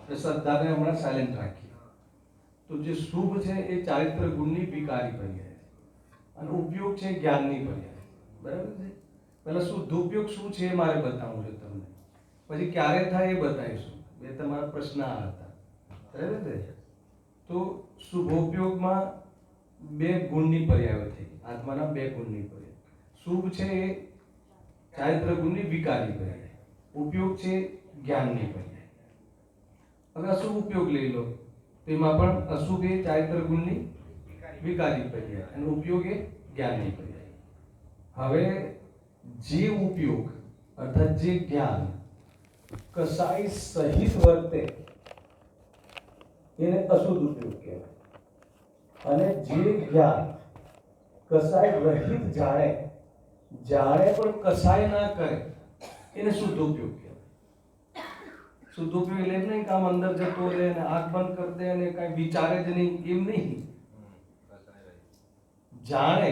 આપણે શ્રદ્ધાને હમણાં સાયલેન્ટ રાખીએ. તો જે શુભ છે એ ચારિત્ર ગુણની વિકારી પર્યાય છે અને ઉપયોગ છે જ્ઞાનની પર્યાય. બરાબર છે. પહેલા શુદ્ધ ઉપયોગ શું છે એ મારે બતાવવું છે તમને, પછી ક્યારે થાય એ બતાવીશું. બે તમારા પ્રશ્ન આ હતા. બરાબર છે. તો શુભોપયોગમાં બે ગુણની પર્યાયો થઈ, આત્માના બે ગુણની પર્યાય. શુભ છે એ ચારિત્ર ગુણની વિકારી પર્યાય, ઉપયોગ છે જ્ઞાનની પર્યાય. હવે અશુભ ઉપયોગ લઈ લો તો એમાં પણ અશુભ એ ચારિત્ર ગુણની વિકારી પર્યાય અને ઉપયોગ એ જ્ઞાનની પર્યાય. હવે જે ઉપયોગ અર્થાત જે જ્ઞાન કસાઈ સહિત વર્તે એને અશુદ્ધ ઉપયોગ કહેવાય, અને જે જ્ઞાન કસાય રહિત જાણે પણ કસાય ના કરે એને શુદ્ધ ઉપયોગ કહેવાય. શુદ્ધ ઉપયોગ એટલે એમ નહીં કે આમ અંદર જતો રહે અને આંખ બંધ કરી દે અને કઈ વિચારે જ નહીં, એમ નહીં. જાણે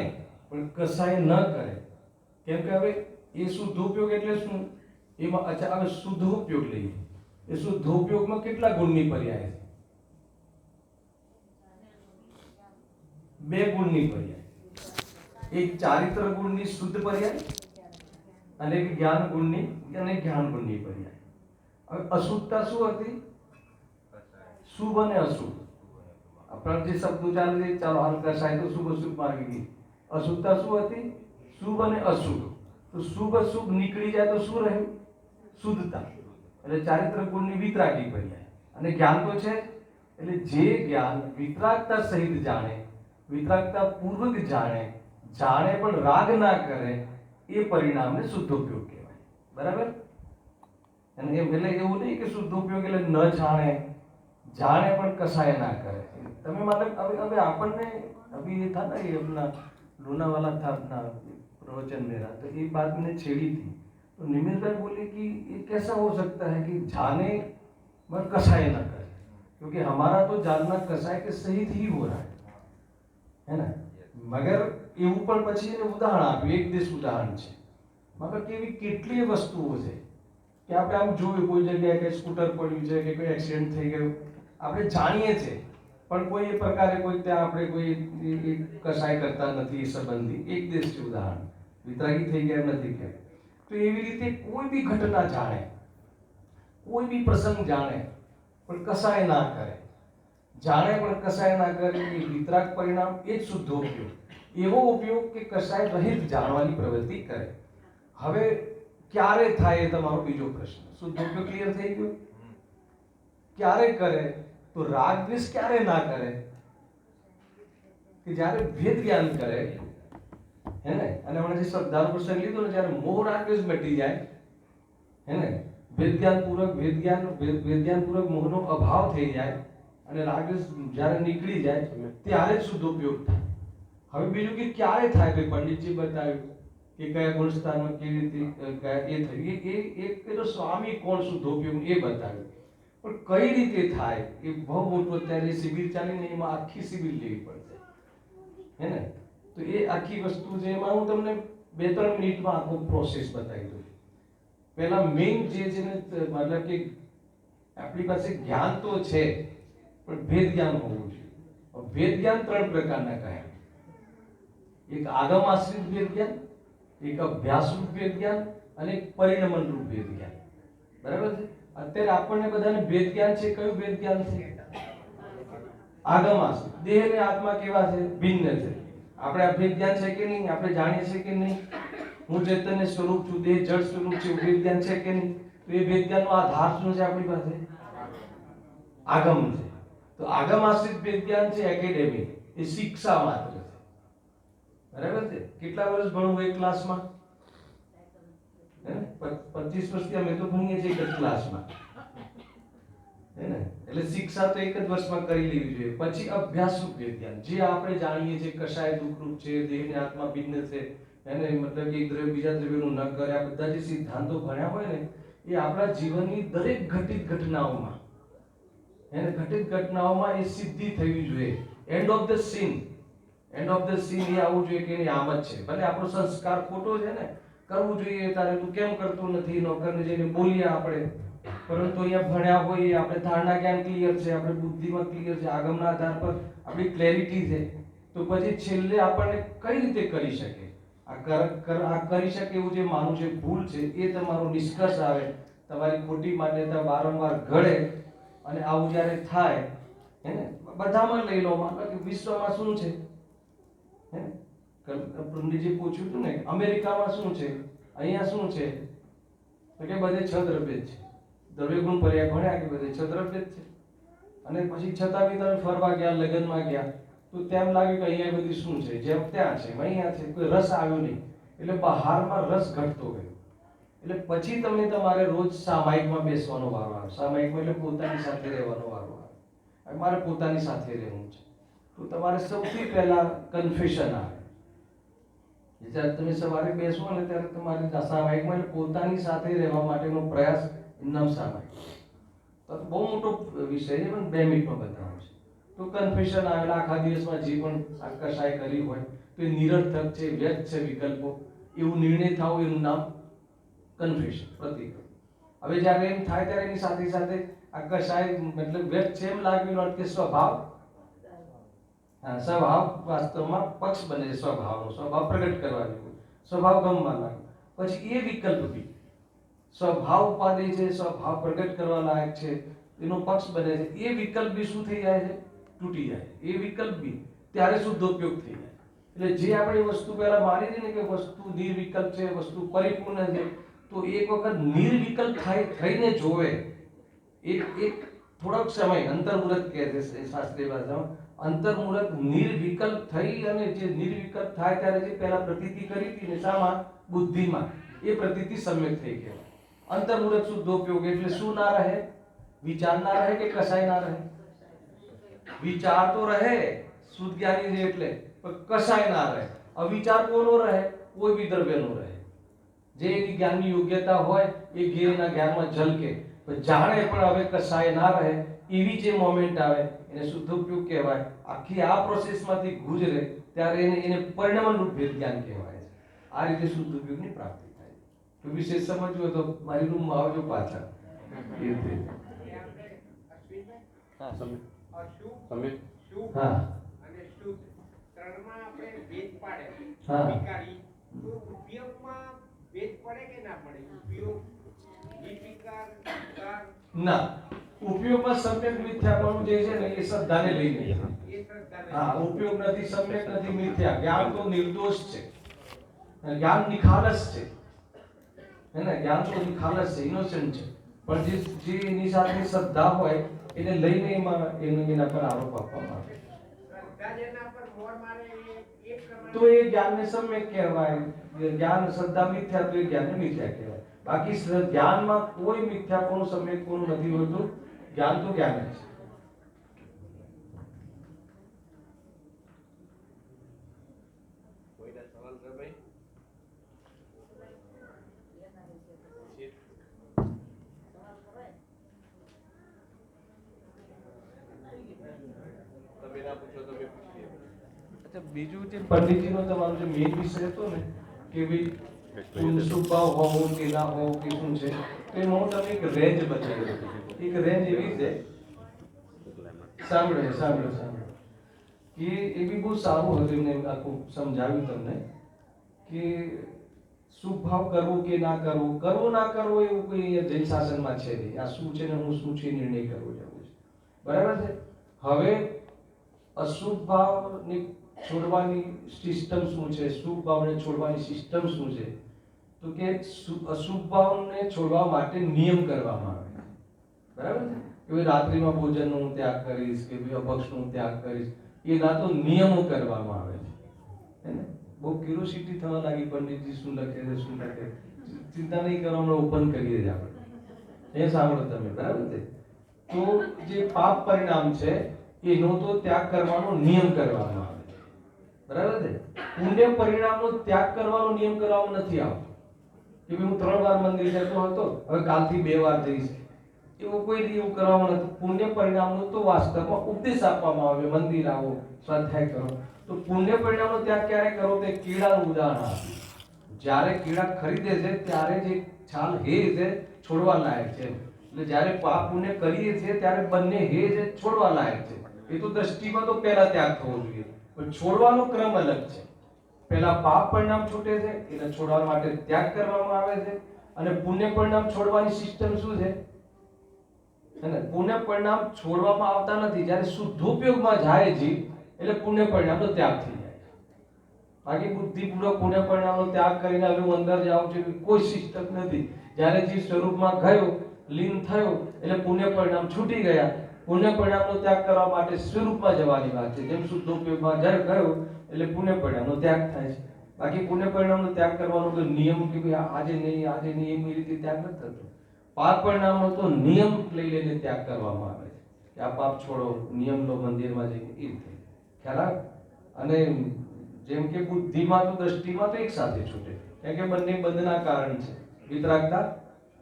પણ કસાય ન કરે. કેમ કે હવે એ શુદ્ધ ઉપયોગ એટલે શું? એમાં અચ્છા હવે શુદ્ધ ઉપયોગ લઈએ. એ શુદ્ધ ઉપયોગમાં કેટલા ગુણની પર્યાય છે? બે ગુણની પર્યાય. એક ચારિત્ર ગુણની શુદ્ધ પર્યાય અને એક જ્ઞાન ગુણની પર્યાય. હવે અશુદ્ધતા શું હતી? શુભ અને અશુભ. આપણા જે શબ્દો ચાલે છે, ચાલો હાલ કસાય તો શુભ અશુભ માર્ગી ગઈ. અશુદ્ધતા શું હતી? શુભ અને અશુભ. તો શુભ અશુભ નીકળી જાય તો શું રહ્યું? શુદ્ધતા. એટલે ચારિત્ર ગુણની વિતરાગી પર્યાય. અને જ્ઞાન તો છે એટલે જે જ્ઞાન વિતરાગતા સહિત જાણે, વિતરાગતા પૂર્વક જાણે પણ રાગ ના કરે એ પરિણામને શુદ્ધ ઉપયોગ કહેવાય. બરાબર? અને એમ એટલે એવું નહીં કે શુદ્ધ ઉપયોગ એટલે ન જાણે પણ કસાય ના કરે. તમે મતલબ હવે આપણને अभी ये था ना, ये अपना लोनावाला था अपना प्रवचन मेरा, तो ये बात मैंने छेड़ी थी. तो निमिष भाई बोले कि ये कैसा हो सकता है कि जाने मगर कसाय ना करे, क्योंकि हमारा तो जानना कसाय के सहित ही हो रहा है ना. मगर એવું પણ પછી એને ઉદાહરણ આપ્યું, એક દેશ ઉદાહરણ છે. મગર કેવી કેટલી વસ્તુઓ છે કે આપણે આમ જોયું, કોઈ જગ્યાએ કે સ્કૂટર પડ્યું છે કે કોઈ એક્સિડન્ટ થઈ ગયું, આપણે જાણીએ છીએ પણ કોઈ એ પ્રકારે કોઈ ત્યાં આપણે કોઈ કસાય કરતા નથી સંબંધી. એક દેશ છે ઉદાહરણ, વિતરાગી થઈ ગયા નથી કે. તો એવી રીતે કોઈ બી ઘટના જાણે, કોઈ બી પ્રસંગ જાણે પણ કસાય ના કરે, જાણે પણ કસાય ના કરે, એ વિતરાગ પરિણામ એ જ શુદ્ધ ઉપયોગ. એવો ઉપયોગ કે કસાય રહિત જાણવાની પ્રવૃત્તિ કરે. હવે ક્યારે થાય એ તમારો બીજો પ્રશ્ન. શુદ્ધ ઉપયોગ ક્લિયર થઈ ગયો? ક્યારે કરે? તો રાગ દ્વેષ ક્યારે ના કરે? કે જ્યારે ભેદ જ્ઞાન કરે, હે ને. અને હમણાં જે શ્રદ્ધાનો પ્રસંગ લીધો ને, જ્યારે મોહ રાગ દ્વેષ મટી જાય, હે ને, ભેદ જ્ઞાન પૂર્વક મોહનો અભાવ થઈ જાય અને રાગ દ્વેષ જ્યારે નીકળી જાય ત્યારે જ શુદ્ધ ઉપયોગ થાય. હવે બીજું કે ક્યારે થાય? ભાઈ પંડિતજી બતાવ્યું કે કયા ગુણ સ્થાનમાં કેવી રીતે એ થયું. એક પેલો સ્વામી કોણ શુદ્ધ ઉપયોગ એ બતાવ્યું. પણ કઈ રીતે થાય એ બહુ મોટું. અત્યારે શિબિર ચાલીને એમાં આખી શિબિર લેવી પડશે, હે ને. તો એ આખી વસ્તુ છે, એમાં હું તમને 2-3 મિનિટમાં આખો પ્રોસેસ બતાવી દઉં. પહેલા મેઇન જે છે ને, મતલબ કે આપણી પાસે જ્ઞાન તો છે પણ ભેદ જ્ઞાન હોવું જોઈએ. ભેદ જ્ઞાન 3 પ્રકારના કહે. એક આગમ આશ્રિત ભેદ જ્ઞાન, એક અભ્યાસ રૂપ ભેદ જ્ઞાન અને એક પરિણમન રૂપ ભેદ જ્ઞાન. બરાબર છે? અત્યારે આપણને બધાને ભેદ જ્ઞાન છે. કયું ભેદ જ્ઞાન છે? આગમ આશ્રિત. દેહ અને આત્મા કેવા છે? ભિન્ન છે. આપણે આ ભેદ જ્ઞાન છે કે નહીં? આપણે જાણીએ છીએ કે નહીં? હું ચૈતન્ય સ્વરૂપ છું, દેહ જળ સ્વરૂપ છે, ભેદ જ્ઞાન છે કે નહીં? તો એ ભેદ જ્ઞાનનો આધાર શું છે આપણી પાસે? આગમ છે. તો આગમ આશ્રિત ભેદ જ્ઞાન છે એકેડેમી, એ શિક્ષા માત્ર છે. બરાબર છે? કેટલા વર્ષ ભણવું એક ક્લાસમાં? 25 વર્ષથી અમે તો ભણીએ છીએ એક જ ક્લાસમાં, હે ને. એટલે શિક્ષા તો એક જ વર્ષમાં કરી લેવી જોઈએ. પછી અભ્યાસ રૂપ ભેદ જ્ઞાન, જે આપણે જાણીએ છીએ કશાય દુઃખરૂપ છે, દેહ ને આત્મા ભિન્ન છે, એને મતલબ કે દ્રવ્ય બીજા દ્રવ્યનું ન કરે, આ બધા જે સિદ્ધાંતો ભણ્યા હોય ને, એ આપણા જીવનની દરેક ઘટિત ઘટનાઓમાં, એને ઘટિત ઘટનાઓમાં એ સિદ્ધિ થવી જોઈએ. એન્ડ ઓફ ધ સીન એ આવું જોઈએ કે આમ જ છે. ભલે આપણો સંસ્કાર ખોટો છે ને, કરવું જોઈએ તારે, તું કેમ કરતો નથી? નોકરને જઈને બોલીએ આપણે, પરંતુ અહીંયા ભણ્યા હોઈએ, આપણે ધારણા જ્ઞાન ક્લિયર છે, આપણે બુદ્ધિમાં ક્લિયર છે, આગમના આધાર પર આપણી ક્લેરિટી છે, તો પછી છેલ્લે આપણને કઈ રીતે કરી શકે આ કરી શકે એવું જે માનું છે ભૂલ છે એ તમારો નિષ્કર્ષ આવે, તમારી ખોટી માન્યતા વારંવાર ઘડે અને આવું જ્યારે થાય હે ને, બધામાં લઈ લો, વિશ્વમાં શું છે હે ને, પંડિતજી પૂછ્યું હતું ને અમેરિકામાં શું છે, અહીંયા શું છે, તો કે બધે છ દ્રવ્ય છે. દ્રવ્ય ગુણ પર્યાય ભણ્યા કે બધે છ દ્રવ્ય છે. અને પછી છતાં બી તમે ફરવા ગયા, લગ્નમાં ગયા, તો તેમ લાગ્યું કે અહીંયા બધી શું છે, જેમ ત્યાં છે અહીંયા છે, કોઈ રસ આવ્યો નહીં, એટલે બહારમાં રસ ઘટતો ગયો. એટલે પછી તમે તમારે રોજ સામાયિકમાં બેસવાનો વારો આવે. સામાયિકમાં એટલે પોતાની સાથે રહેવાનો વારો આવે. મારે પોતાની સાથે રહેવું છે, તો તમારે સૌથી પહેલા કન્ફેશન આવે. જ્યારે તમે સવારે બેસો ને ત્યારે તમારે સામાયિકમાં એટલે પોતાની સાથે રહેવા માટેનો પ્રયાસ નામ સામાયિક. તો બહુ મોટો વિષય છે, પણ 2 મિનિટમાં બતાવું છે. તો કન્ફેશન આવેલા આખા દિવસમાં જે પણ કશાય કરી હોય તો એ નિરર્થક છે, વ્યર્થ છે વિકલ્પો, એવું નિર્ણય થાવ એનું નામ કન્ફેશન, પ્રતિક્રમણ. હવે જ્યારે એમ થાય ત્યારે એની સાથે સાથે આ કશાય મતલબ વ્યર્થ છે એમ લાગ્યું અર્થ કે સ્વભાવ, હા સ્વભાવ વાસ્તવમાં પક્ષ બને છે, સ્વભાવનો સ્વભાવ પ્રગટ કરવાનો, સ્વભાવ ગમવા લાગે. પછી એ વિકલ્પ બી સ્વભાવ ઉપાધિ છે, સ્વભાવ પ્રગટ કરવા લાયક છે, એનો પક્ષ બને છે. એ વિકલ્પ બી શું થઈ જાય છે, તૂટી જાય. એ વિકલ્પ બી ત્યારે શુદ્ધ ઉપયોગ થઈ જાય. એટલે જે આપણે વસ્તુ પહેલા માની હતી ને કે વસ્તુ નિર્વિકલ્પ છે, વસ્તુ પરિપૂર્ણ છે, તો એક વખત નિર્વિકલ્પ થઈને જોવે, એક થોડોક સમય અંતર્મુહૂર્ત કહે છે શાસ્ત્રીય ભાષામાં, અંતર્મુહૂર્ત નિર્વિકલ્પ થઈ અને જે નિર્વિકલ્પ થાય ત્યારે જે પહેલા પ્રતીતિ કરી હતી ને શામાં, બુદ્ધિમાં, એ પ્રતીતિ સમ્યક થઈ કહેવાય. અંતર્મુહૂર્ત શુદ્ધ ઉપયોગ એટલે શું ના રહે, વિચાર ના રહે કે કસાય ના રહે. વિચાર તો રહે શુદ્ધ જ્ઞાની છે એટલે, પણ કસાય ના રહે. અવિચાર કોનો રહે, કોઈ બી દ્રવ્યનો રહે. જે એની જ્ઞાનની યોગ્યતા હોય એ એના જ્ઞાનમાં ઝલકે, પણ જાણે પણ હવે કસાય ના રહે એવી જે મોમેન્ટ આવે એને શુદ્ધ ઉપયોગ કહેવાય. આખી આ પ્રોસેસમાંથી ગુજરે ત્યારે એને પરિણામરૂપ ભેદ જ્ઞાન કહેવાય છે. આ રીતે શુદ્ધ ઉપયોગની પ્રાપ્તિ થાય. તો વિશેષ સમજવું તો મારી રૂમમાં આવજો પાછા. એ રીતે હા તમે હા અને શુદ્ધ ત્રણમાં આપણે ભેદ પાડે હા. વિકારી તો ઉપયોગમાં ભેદ પડે કે ના પડે? ઉપયોગ નિર્વિકાર વિકાર ના, ઉપયોગમાં સમ્યક મિથ્યાપણું જે છે ને એ શ્રદ્ધાને લઈને છે. એ શ્રદ્ધા હા, ઉપયોગ નથી, સમ્યક નથી, મિથ્યા. જ્ઞાન તો નિર્દોષ છે, જ્ઞાન નિખાલસ છે, હે ને, જ્ઞાન તો નિખાલસ છે, ઇનોસન્ટ છે. પણ જે એની સાથે શ્રદ્ધા હોય એને લઈને એના પર આરોપ આપવામાં આવે શ્રદ્ધા જેના પર મોર મારે એ પ્રમાણે તો એ જ્ઞાનને સમ્યક કહેવાય. જ્ઞાન શ્રદ્ધા મિથ્યા, તો એ જ્ઞાનને મિથ્યા કહેવાય. બાકી જ્ઞાનમાં કોઈ મિથ્યાપણું સમ્યકપણું નથી હોતું. જ્ઞાન તો જ્ઞાન જ છે. કોઈના સવાલ છે ભાઈ? તમે ના પૂછો તમે પૂછી લો. અચ્છા, બીજું જે પંડિતજીનો તમારો જે મેઇન વિષય હતો ને કે ભાઈ સુભાવ હોવો કે ના હોવો કે શું છે, તો એમાં હું તમને એક રેન્જ બતાવી દઉં. એક રેન્જ એવી છે, સાંભળો કે એ બી બહુ સારું હતું. એમને આખું સમજાવ્યું તમને કે સુભાવ કરવો કે ના કરવો, કરવો ના કરવો એવું કોઈ જૈન શાસનમાં છે નહીં. આ શું છે ને હું શું છે નિર્ણય કરવો જવું છે, બરાબર છે. હવે અશુભ ભાવને છોડવાની સિસ્ટમ શું છે, શુભ ભાવને છોડવાની સિસ્ટમ શું છે, તો કે અશુભ ભાવને છોડવા માટે નિયમ કરવામાં આવે છે, બરાબર છે. કે ભાઈ રાત્રિમાં ભોજનનો હું ત્યાગ કરીશ, કે ભાઈ અભક્ષનો હું ત્યાગ કરીશ, એના તો નિયમો કરવામાં આવે છે, હે ને. બહુ ક્યુરિયોસિટી થવા લાગી, પંડિતજી શું લખે છે શું લખે. ચિંતા નહીં કરો, હમણાં ઓપન કરીએ છીએ આપણે. એ સાંભળો તમે, બરાબર છે. તો જે પાપ પરિણામ છે એનો તો ત્યાગ કરવાનો નિયમ કરવામાં આવે છે, બરાબર છે. પુણ્ય પરિણામનો ત્યાગ કરવાનો નિયમ કરવામાં નથી આવતો કે હું 3 વાર મંદિર જતો હતો, હવે કાલથી 2 વાર જઈશ, એવું કોઈ એવું કરવામાં નથી. પુણ્ય પરિણામનો તો વાસ્તવમાં ઉપદેશ આપવામાં આવે, મંદિર આવો, સ્વાધ્યાય કરો. તો પુણ્ય પરિણામનો ત્યાગ ક્યારે કરો, તે કીડાનું ઉદાહરણ આપ્યું. જ્યારે કીડા ખરીદે છે ત્યારે જે છાલ હે છે છોડવા લાયક છે, એટલે જ્યારે પાપ પુણ્ય કરીએ છીએ ત્યારે બંને હે જે છોડવા લાયક છે. એ તો દ્રષ્ટિમાં તો પહેલા ત્યાગ થવો જોઈએ, પણ છોડવાનો ક્રમ અલગ છે. પહેલા પાપ પરિણામ છૂટે છે, એને છોડવા માટે ત્યાગ કરવામાં આવે છે. અને પુણ્ય પરિણામ છોડવાની સિસ્ટમ શું છે? અને પુણ્ય પરિણામ છોડવામાં આવતા નથી, જ્યારે શુદ્ધોપયોગમાં જાય જીવ એટલે પુણ્ય પરિણામનો ત્યાગ થઈ જાય છે. બાકી બુદ્ધિપૂર્વક પુણ્ય પરિણામનો ત્યાગ કરીને હવે હું અંદર જાઉં છું એવી કોઈ સિસ્ટમ નથી. જ્યારે જીવ સ્વરૂપમાં ગયો, લીન થયો એટલે પુણ્ય પરિણામ છૂટી ગયા. પુણ્ય પરિણામનો ત્યાગ કરવા માટે સ્વરૂપમાં જવાની વાત છે. જેમ શુદ્ધોપયોગમાં જ્યારે ગયો એટલે પુણ્ય પરિણામનો ત્યાગ થાય છે. બાકી પુણ્ય પરિણામનો ત્યાગ કરવાનો કોઈ નિયમ કે ભાઈ આજે નહીં એ રીતે ત્યાગ નથી થતો. પાપ પરિણામનો તો નિયમ લઈ લઈને ત્યાગ કરવામાં આવે છે કે આ પાપ છોડો, નિયમ લો, મંદિરમાં જઈને, એ રીતે ખ્યાલ આવે. અને જેમ કે બુદ્ધિમાં તો દ્રષ્ટિમાં તો એક સાથે છૂટે, કેમ કે બંને બંધના કારણ છે. વિતરાગતા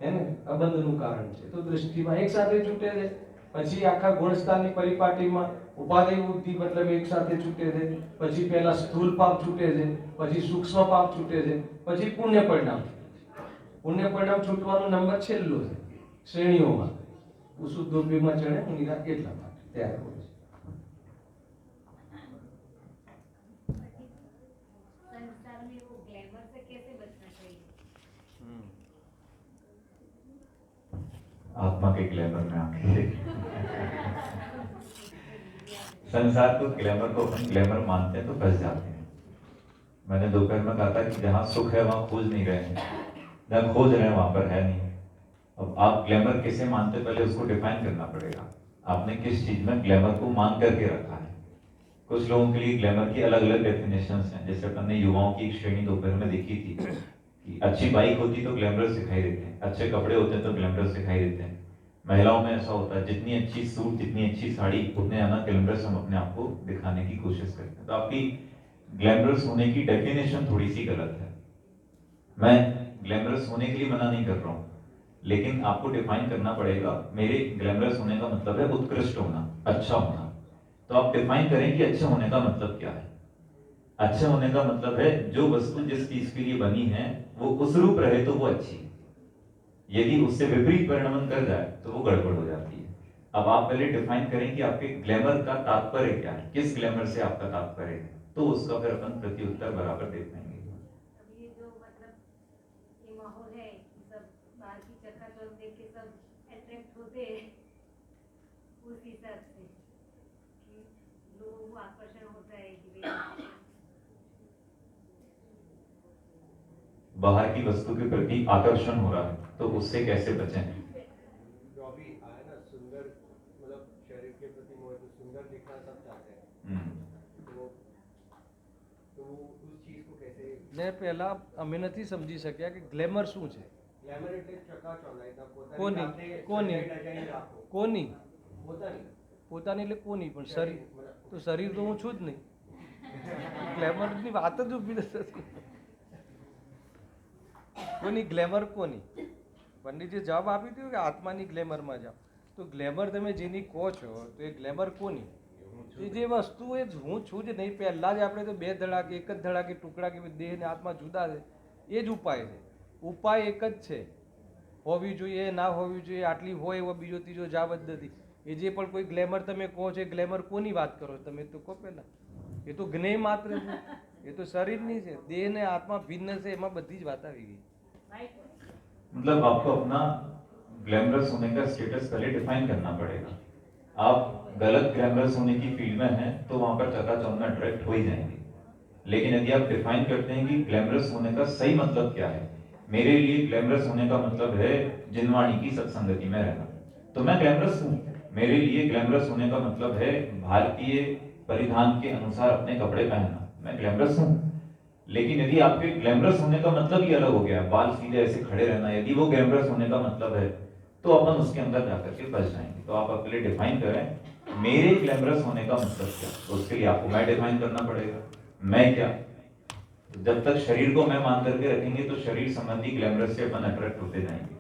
હે ને અબંધનું કારણ છે, તો દ્રષ્ટિમાં એક સાથે છૂટે છે. પછી આખા ગુણસ્થાનની પરિપાટીમાં ઉપાદેય બુદ્ધિ મતલબ એક સાથે છૂટે છે. પછી પહેલા સ્થૂળ પાપ છૂટે છે, પછી સૂક્ષ્મ પાપ છૂટે છે, પછી પુણ્ય પરિણામ. પુણ્ય પરિણામ છૂટવાનો નંબર છેલ્લો છે શ્રેણીઓમાં. શુદ્ધ ઉપયોગમાં ચડે એટલા માટે ત્યારે બોલે છે. संसार में वो ग्लैमर से कैसे बचना चाहिए? आत्मा के ग्लैमर में आके संसार को ग्लैमर को अपन ग्लैमर मानते हैं तो फंस जाते हैं। मैंने दोपहर में कहा था कि जहाँ सुख है वहाँ खोज नहीं रहे हैं, जहाँ खोज रहे हैं वहाँ पर है नहीं। अब आप ग्लैमर किसे मानते हैं पहले उसको डिफाइन करना पड़ेगा। आपने किस चीज में ग्लैमर को मान करके रखा है। कुछ लोगों के लिए ग्लैमर की अलग अलग डेफिनेशंस हैं। जैसे अपन ने युवाओं की एक श्रेणी दोपहर में देखी थी कि अच्छी बाइक होती तो ग्लैमरस दिखाई देते हैं, अच्छे कपड़े होते हैं तो ग्लैमरस दिखाई देते हैं। महिलाओं में ऐसा होता है, जितनी अच्छी सूट, जितनी अच्छी साड़ी, उतने ज्यादा ग्लैमरस हम अपने आप को दिखाने की कोशिश करते हैं। तो आपकी ग्लैमरस होने की डेफिनेशन थोड़ी सी गलत है। मैं ग्लैमरस होने के लिए मना नहीं कर रहा हूँ, लेकिन आपको डिफाइन करना पड़ेगा। मेरे ग्लैमरस होने का मतलब है उत्कृष्ट होना, अच्छा होना। तो आप डिफाइन करें कि अच्छे होने का मतलब क्या है। अच्छे होने का मतलब है जो वस्तु जिस चीज के लिए बनी है वो उस रूप रहे तो वो अच्छी है, यदि उससे विपरीत परिणमन कर जाए तो वो गड़बड़ हो जाती है। अब आप पहले डिफाइन करें कि आपके ग्लैमर का तात्पर्य क्या है, किस ग्लैमर से आपका तात्पर्य है, तो उसका फिर अपन प्रत्युत्तर बराबर दे पाएंगे। अब ये जो मतलब ये माहौल है, सब बाहर की चकाचौंध देख के सब अट्रैक्ट होते हैं उस हिसाब से कि लोगों को आकर्षण होता है कि भाई बाहर की वस्तु के प्रति आकर्षण हो रहा है तो उससे कैसे बचें। जो अभी आया ना सुंदर, मतलब शरीर के प्रति मोह, तो सुंदर दिखना सब चाहते हैं, तो उस चीज को कैसे ને પહેલા અમે નથી સમજી શક્યા કે ગ્લેમર શું છે. ગ્લેમર એટલે ચકાચौंध ના કોની? કોની? કોની? પોતાની પોતાની એટલે કોની? પણ શરીર તો શરીર તો હું છું જ નહીં. ગ્લેમરની વાત જ ઊભી નથી થતી. કોની ગ્લેમર કોની? પંડિતજી જવાબ આપી દીધો કે આત્માની ગ્લેમરમાં જાઓ. તો ગ્લેમર તમે જેની કહો છો તો એ ગ્લેમર કોની? એ જે વસ્તુ એ હું છું જ નહીં. પહેલા જ આપણે તો બે ધડાકે, એક જ ધડાકે ટુકડા કે દેહ ને આત્મા જુદા છે, એ જ ઉપાય છે. ઉપાય એક જ છે, હોવી જોઈએ ના હોવી જોઈએ, આટલી હોય એવો બીજો ત્રીજો જાવત નથી. એ જે પણ કોઈ ગ્લેમર તમે કહો છો એ ગ્લેમર કોની વાત કરો તમે તો કહો પહેલા? એ તો જ્ઞેય માત્ર છે, એ તો શરીરની છે. દેહ ને આત્મા ભિન્ન છે, એમાં બધી જ વાત આવી ગઈ. मतलब आपको अपना ग्लैमरस होने का स्टेटस पहले डिफाइन करना पड़ेगा। आप गलत ग्लैमरस होने की फील्ड में हैं तो वहां पर चकाचौंध में अट्रैक्ट हो ही जाएंगे। लेकिन यदि आप डिफाइन करते हैं कि ग्लैमरस होने का सही मतलब क्या है, मेरे लिए ग्लैमरस होने का मतलब है जिनवाणी की सत्संगति में रहना, तो मैं ग्लैमरस हूँ। मेरे लिए ग्लैमरस होने का मतलब है भारतीय परिधान के अनुसार अपने कपड़े पहनना, मैं ग्लैमरस हूँ। लेकिन यदि आपके ग्लैमरस होने का मतलब ही अलग हो गया, बाल सीधे ऐसे खड़े रहना, यदि वो ग्लैमरस होने का मतलब है तो अपन उसके अंदर जाकर के फंस जाएंगे। तो आप अपने डिफाइन करें मेरे ग्लैमरस होने का मतलब क्या, तो उसके लिए आपको मैं डिफाइन करना पड़ेगा। मैं क्या? तो जब तक शरीर को मैं मान करके रखेंगे तो शरीर संबंधी ग्लैमरस से अपन अट्रैक्ट होते जाएंगे।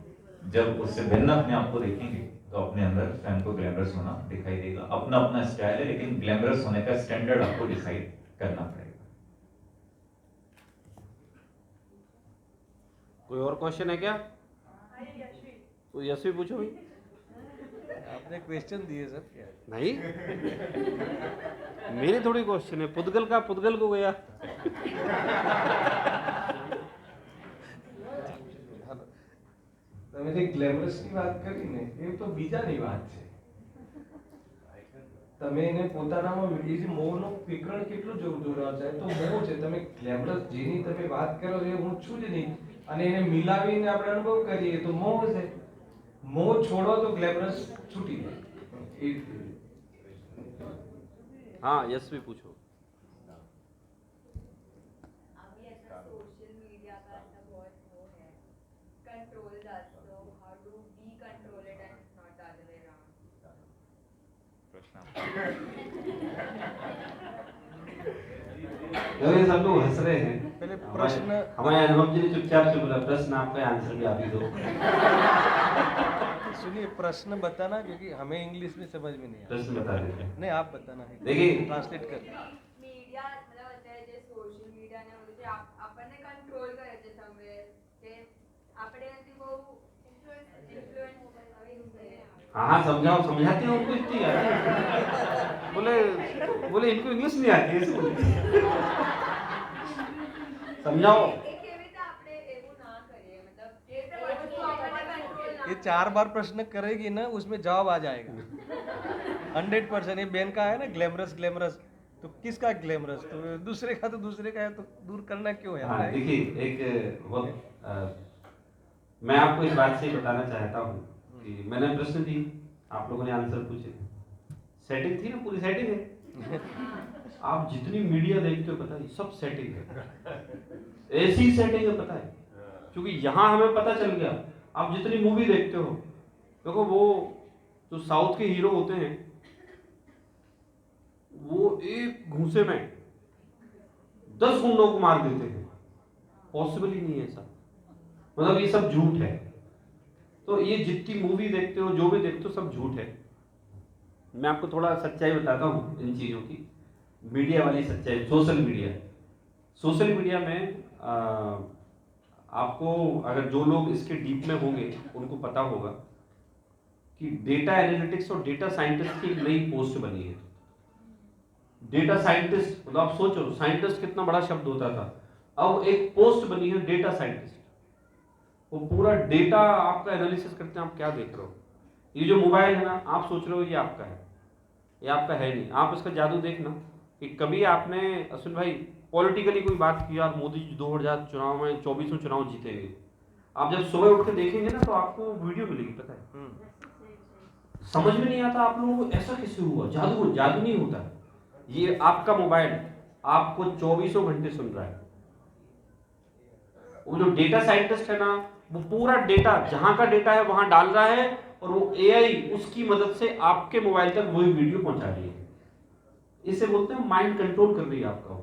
जब उससे भिन्न अपने आप को देखेंगे तो अपने अंदर स्वयं को ग्लैमरस होना दिखाई देगा। अपना अपना स्टाइल है, लेकिन ग्लैमरस होने का स्टैंडर्ड आपको डिसाइड करना पड़ेगा। कोई और क्वेश्चन है क्या? तो यशवी पूछो भाई। आपने क्वेश्चन दिए सर क्या? नहीं, मेरे थोड़ी क्वेश्चन है। पुद्गल का पुद्गल को गया। તમે જે ગ્લેમરસની વાત કરી ને એ તો બીજાની વાત છે. તમે એને પોતાનામાં એ જે મોહનો વિકરણ કેટલું જોવા જાય તો મોહ છે. તમે ગ્લેમરસ જેની તમે વાત કરો છો એ હું છું જ નહીં અને એને મિલાવીને આપણે અનુભવ કરીએ તો મોહ છે. મોહ છોડો તો ગ્લેમરસ છૂટી જાય. એ રીતે. हाँ, यशवी पूछो। अभी ऐसा सोशल मीडिया का ऐसा बहुत वो है, controls us, so how do we control it and not the other way around? ये सब लोग हंस रहे हैं। पहले प्रश्न- हमारे अनुभव जी ने चुपचाप से बोला प्रश्न आपका आंसर भी आप ही दो। सुनिए प्रश्न बताना क्योंकि हमें इंग्लिश में समझ में नहीं आता. प्रश्न बता देते हैं। नहीं आप बताना है. देखिए- ट्रांसलेट कर. मीडिया मतलब અત્યારે જે સોશિયલ મીડિયાને બધું છે આપણને કંટ્રોલ કરે છે સમવે કે આપણે એનાથી બહુ ઇન્ફ્લુઅન્સ हाँ हाँ, समझाओ, समझाते हो उनको इतनी यार। बोले बोले इनको इंग्लिश नहीं आती है, इसको समझाओ। એ કેવી રીતે આપણે એવું ના કરીએ, मतलब એ રીતે વસ્તુ આપણને કંટ્રોલ ના ये 4 बार प्रश्न करेगी ना उसमें जवाब आ जाएगा 100%. ये बेन का है ना ग्लैमरस ग्लैमरस तो किसका ग्लैमरस? तो दूसरे का तो दूसरे का है तो दूर करना क्यों है? हाँ, देखिए एक बहुत मैं आपको इस बात से बताना चाहता हूँ कि मैंने प्रश्न दी, आप लोगों ने आंसर पूछे, सेटिंग थी ना, पूरी सेटिंग है। आप जितनी मीडिया देखते हो पता है सब सेटिंग है, ऐसी सेटिंग है पता है, क्योंकि यहाँ हमें पता चल गया। आप जितनी मूवी देखते हो देखो, वो जो साउथ के हीरो होते हैं वो एक घूंसे में 10 गुंडों को मार देते हैं। पॉसिबल ही नहीं है ऐसा, मतलब ये सब झूठ है। तो ये जितनी मूवी देखते हो, जो भी देखते हो, सब झूठ है। मैं आपको थोड़ा सच्चाई बताता हूँ इन चीज़ों की, मीडिया वाली सच्चाई। सोशल मीडिया में आपको अगर जो लोग इसके डीप में होंगे उनको पता होगा कि डेटा एनालिटिक्स और डेटा साइंटिस्ट की एक नई पोस्ट बनी है। डेटा साइंटिस्ट मतलब आप सोचो, साइंटिस्ट कितना बड़ा शब्द होता था, अब एक पोस्ट बनी है डेटा साइंटिस्ट। वो पूरा डेटा आपका एनालिसिस करते हैं। आप क्या देख रहे हो? ये जो मोबाइल है ना, आप सोच रहे हो ये आपका है, ये आपका है नहीं। आप इसका जादू देखना कि कभी आपने अश्विन भाई पॉलिटिकली कोई बात की, यार मोदी जी 2000 चुनाव में 24 चुनाव जीतेंगे, आप जब सुबह उठ के देखेंगे ना तो आपको वीडियो मिलेगी, पता है समझ में नहीं आता आप लोगों को ऐसा कैसे हुआ। जादू नहीं होता, ये आपका मोबाइल आपको 24 घंटे सुन रहा है। वो जो डेटा साइंटिस्ट है ना, वो पूरा डेटा जहां का डेटा है वहां डाल रहा है और वो एआई उसकी मदद से आपके मोबाइल तक वही वीडियो पहुंचा रही है। इसे बोलते हैं माइंड कंट्रोल कर रही है आपका।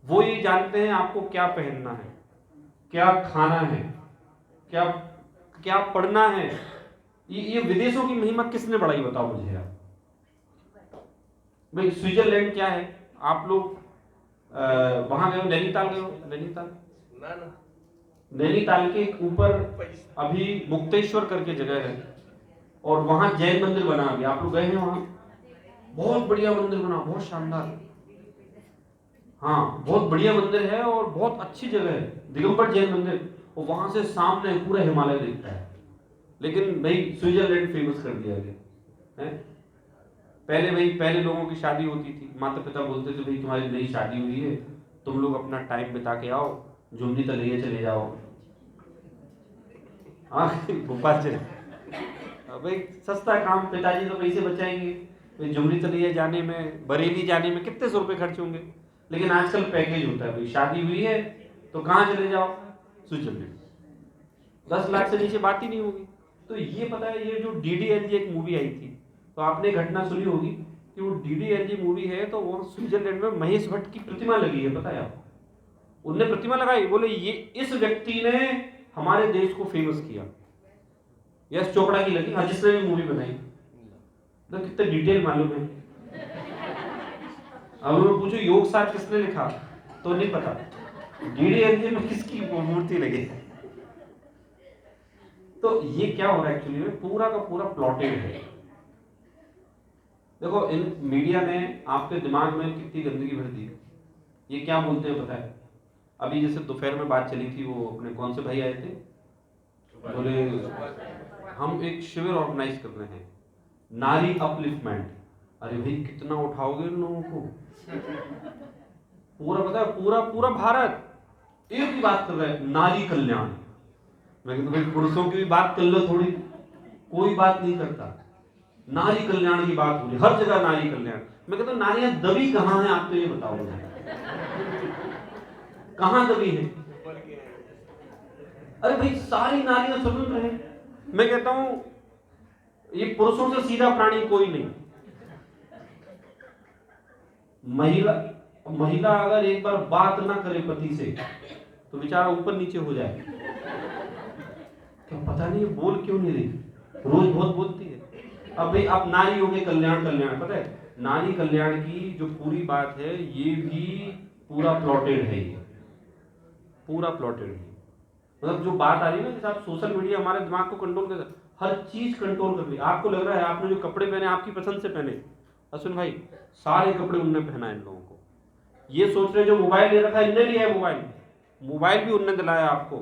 वो ये जानते हैं आपको क्या पहनना है, क्या खाना है, क्या पढ़ना है। ये विदेशों की महिमा किसने बढ़ाई बताओ मुझे आप। भाई स्विट्जरलैंड क्या है, आप लोग वहां गए हो, नैनीताल गए हो? नैनीताल के ऊपर अभी मुक्तेश्वर करके जगह है और वहां जैन मंदिर बना अभी। आप लोग गए हैं वहां? बहुत बढ़िया मंदिर बना, बहुत शानदार। हाँ, बहुत बढ़िया मंदिर है और बहुत अच्छी जगह है, दिगंबर जैन मंदिर। और वहां से सामने पूरा हिमालय दिखता है। लेकिन भाई स्विट्जरलैंड फेमस कर दिया गया है। पहले लोगों की शादी होती थी, माता पिता बोलते थे भाई तुम्हारी नई शादी हुई है, तुम लोग अपना टाइम बिता के आओ, जुमनी तलैया चले जाओ। हाँ भोपाल चले भाई, सस्ता काम, पिताजी तो पैसे बचाएंगे। भाई जुमनी तलैया जाने में, बरेली जाने में कितने सौ रुपए खर्च होंगे। लेकिन आजकल पैकेज होता है, भाई शादी हुई है तो कहाँ चले जाओ, स्विट्जरलैंड। 10 लाख से नीचे बात ही नहीं होगी। तो ये पता है, ये जो DDLJ एक मूवी आई थी, तो आपने घटना सुनी होगी कि वो DDLJ मूवी है तो वो स्विट्जरलैंड में महेश भट्ट की प्रतिमा लगी है, पता है आपको? उनने प्रतिमा लगाई, बोले ये इस व्यक्ति ने हमारे देश को फेमस किया। यश चोपड़ा की लगी, हाँ, जिसने भी मूवी बनाई। तो कितने डिटेल मालूम है। अब मैं पूछो योग सार किसने लिखा तो नहीं पता, DDLJ में किसकी मूर्ति लगी। तो ये क्या हो रहा है एक्चुअली में, पूरा का पूरा प्लॉटेड है। देखो इन मीडिया ने आपके दिमाग में कितनी गंदगी भर दी। ये क्या बोलते हैं पता है, अभी जैसे दोपहर में बात चली थी, वो अपने कौन से भाई आए थे, बोले हम एक शिविर ऑर्गेनाइज कर रहे हैं, नारी अपलिफ्टमेंट। अरे भाई कितना उठाओगे इन लोगों को, पूरा पता है, पूरा पूरा भारत एक ही बात कर रहा है, नारी कल्याण। मैं कहता भाई पुरुषों की भी बात कर लो थोड़ी, कोई बात नहीं करता, नारी कल्याण की बात हो रही हर जगह, नारी कल्याण। मैं कहता हूँ नारियां दबी कहाँ है, आप तो ये बताओ मुझे, कहाँ दबी है? अरे भाई सारी नारियां स्वतंत्र हैं। मैं कहता हूं ये पुरुषों से सीधा प्राणी कोई नहीं। महिला अगर एक बार बात ना करे पति से तो बेचारा ऊपर नीचे हो जाए। क्या पता नहीं बोल क्यों नहीं रही, रोज बहुत बोलती है। अब भाई आप नारी हो गए, कल्याण कल्याण, पता है नारी कल्याण की जो पूरी बात है ये भी पूरा प्लॉटेड है, ये पूरा प्लॉटेड है। मतलब जो बात आ रही है ना कि साहब सोशल मीडिया हमारे दिमाग को कंट्रोल कर, हर चीज कंट्रोल कर रही है। आपको लग रहा है आपने जो कपड़े पहने आपकी पसंद से पहने, अश्विन भाई सारे कपड़े उनने पहना है इन लोगों को। ये सोच रहे जो मोबाइल ले रखा है इनने लिया है, मोबाइल भी उनने दिलाया आपको।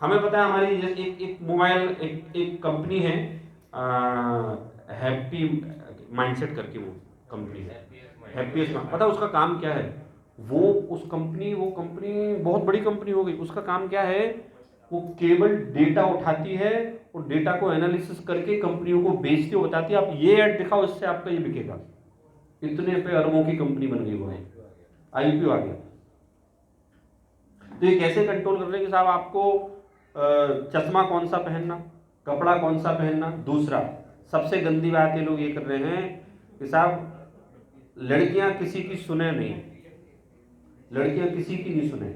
हमें पता है हमारी एक मोबाइल एक कंपनी है हैप्पी माइंडसेट करके, वो कंपनी है हैप्पीएस्ट। पता है उसका काम क्या है? वो कंपनी बहुत बड़ी कंपनी हो गई। उसका काम क्या है? वो केवल डेटा उठाती है और डेटा को एनालिसिस करके कंपनियों को बेचती है, बताती है आप ये ऐड दिखाओ इससे आपका ये बिकेगा। इतने पे अरबों की कंपनी बन गई वो, आईपीओ आ गया। तो ये कैसे कंट्रोल कर रहे हैं कि साहब आपको चश्मा कौन सा पहनना, कपड़ा कौन सा पहनना। दूसरा सबसे गंदी बात ये लोग ये कर रहे हैं कि साहब लड़कियां किसी की सुने नहीं, लड़कियां किसी की नहीं सुने।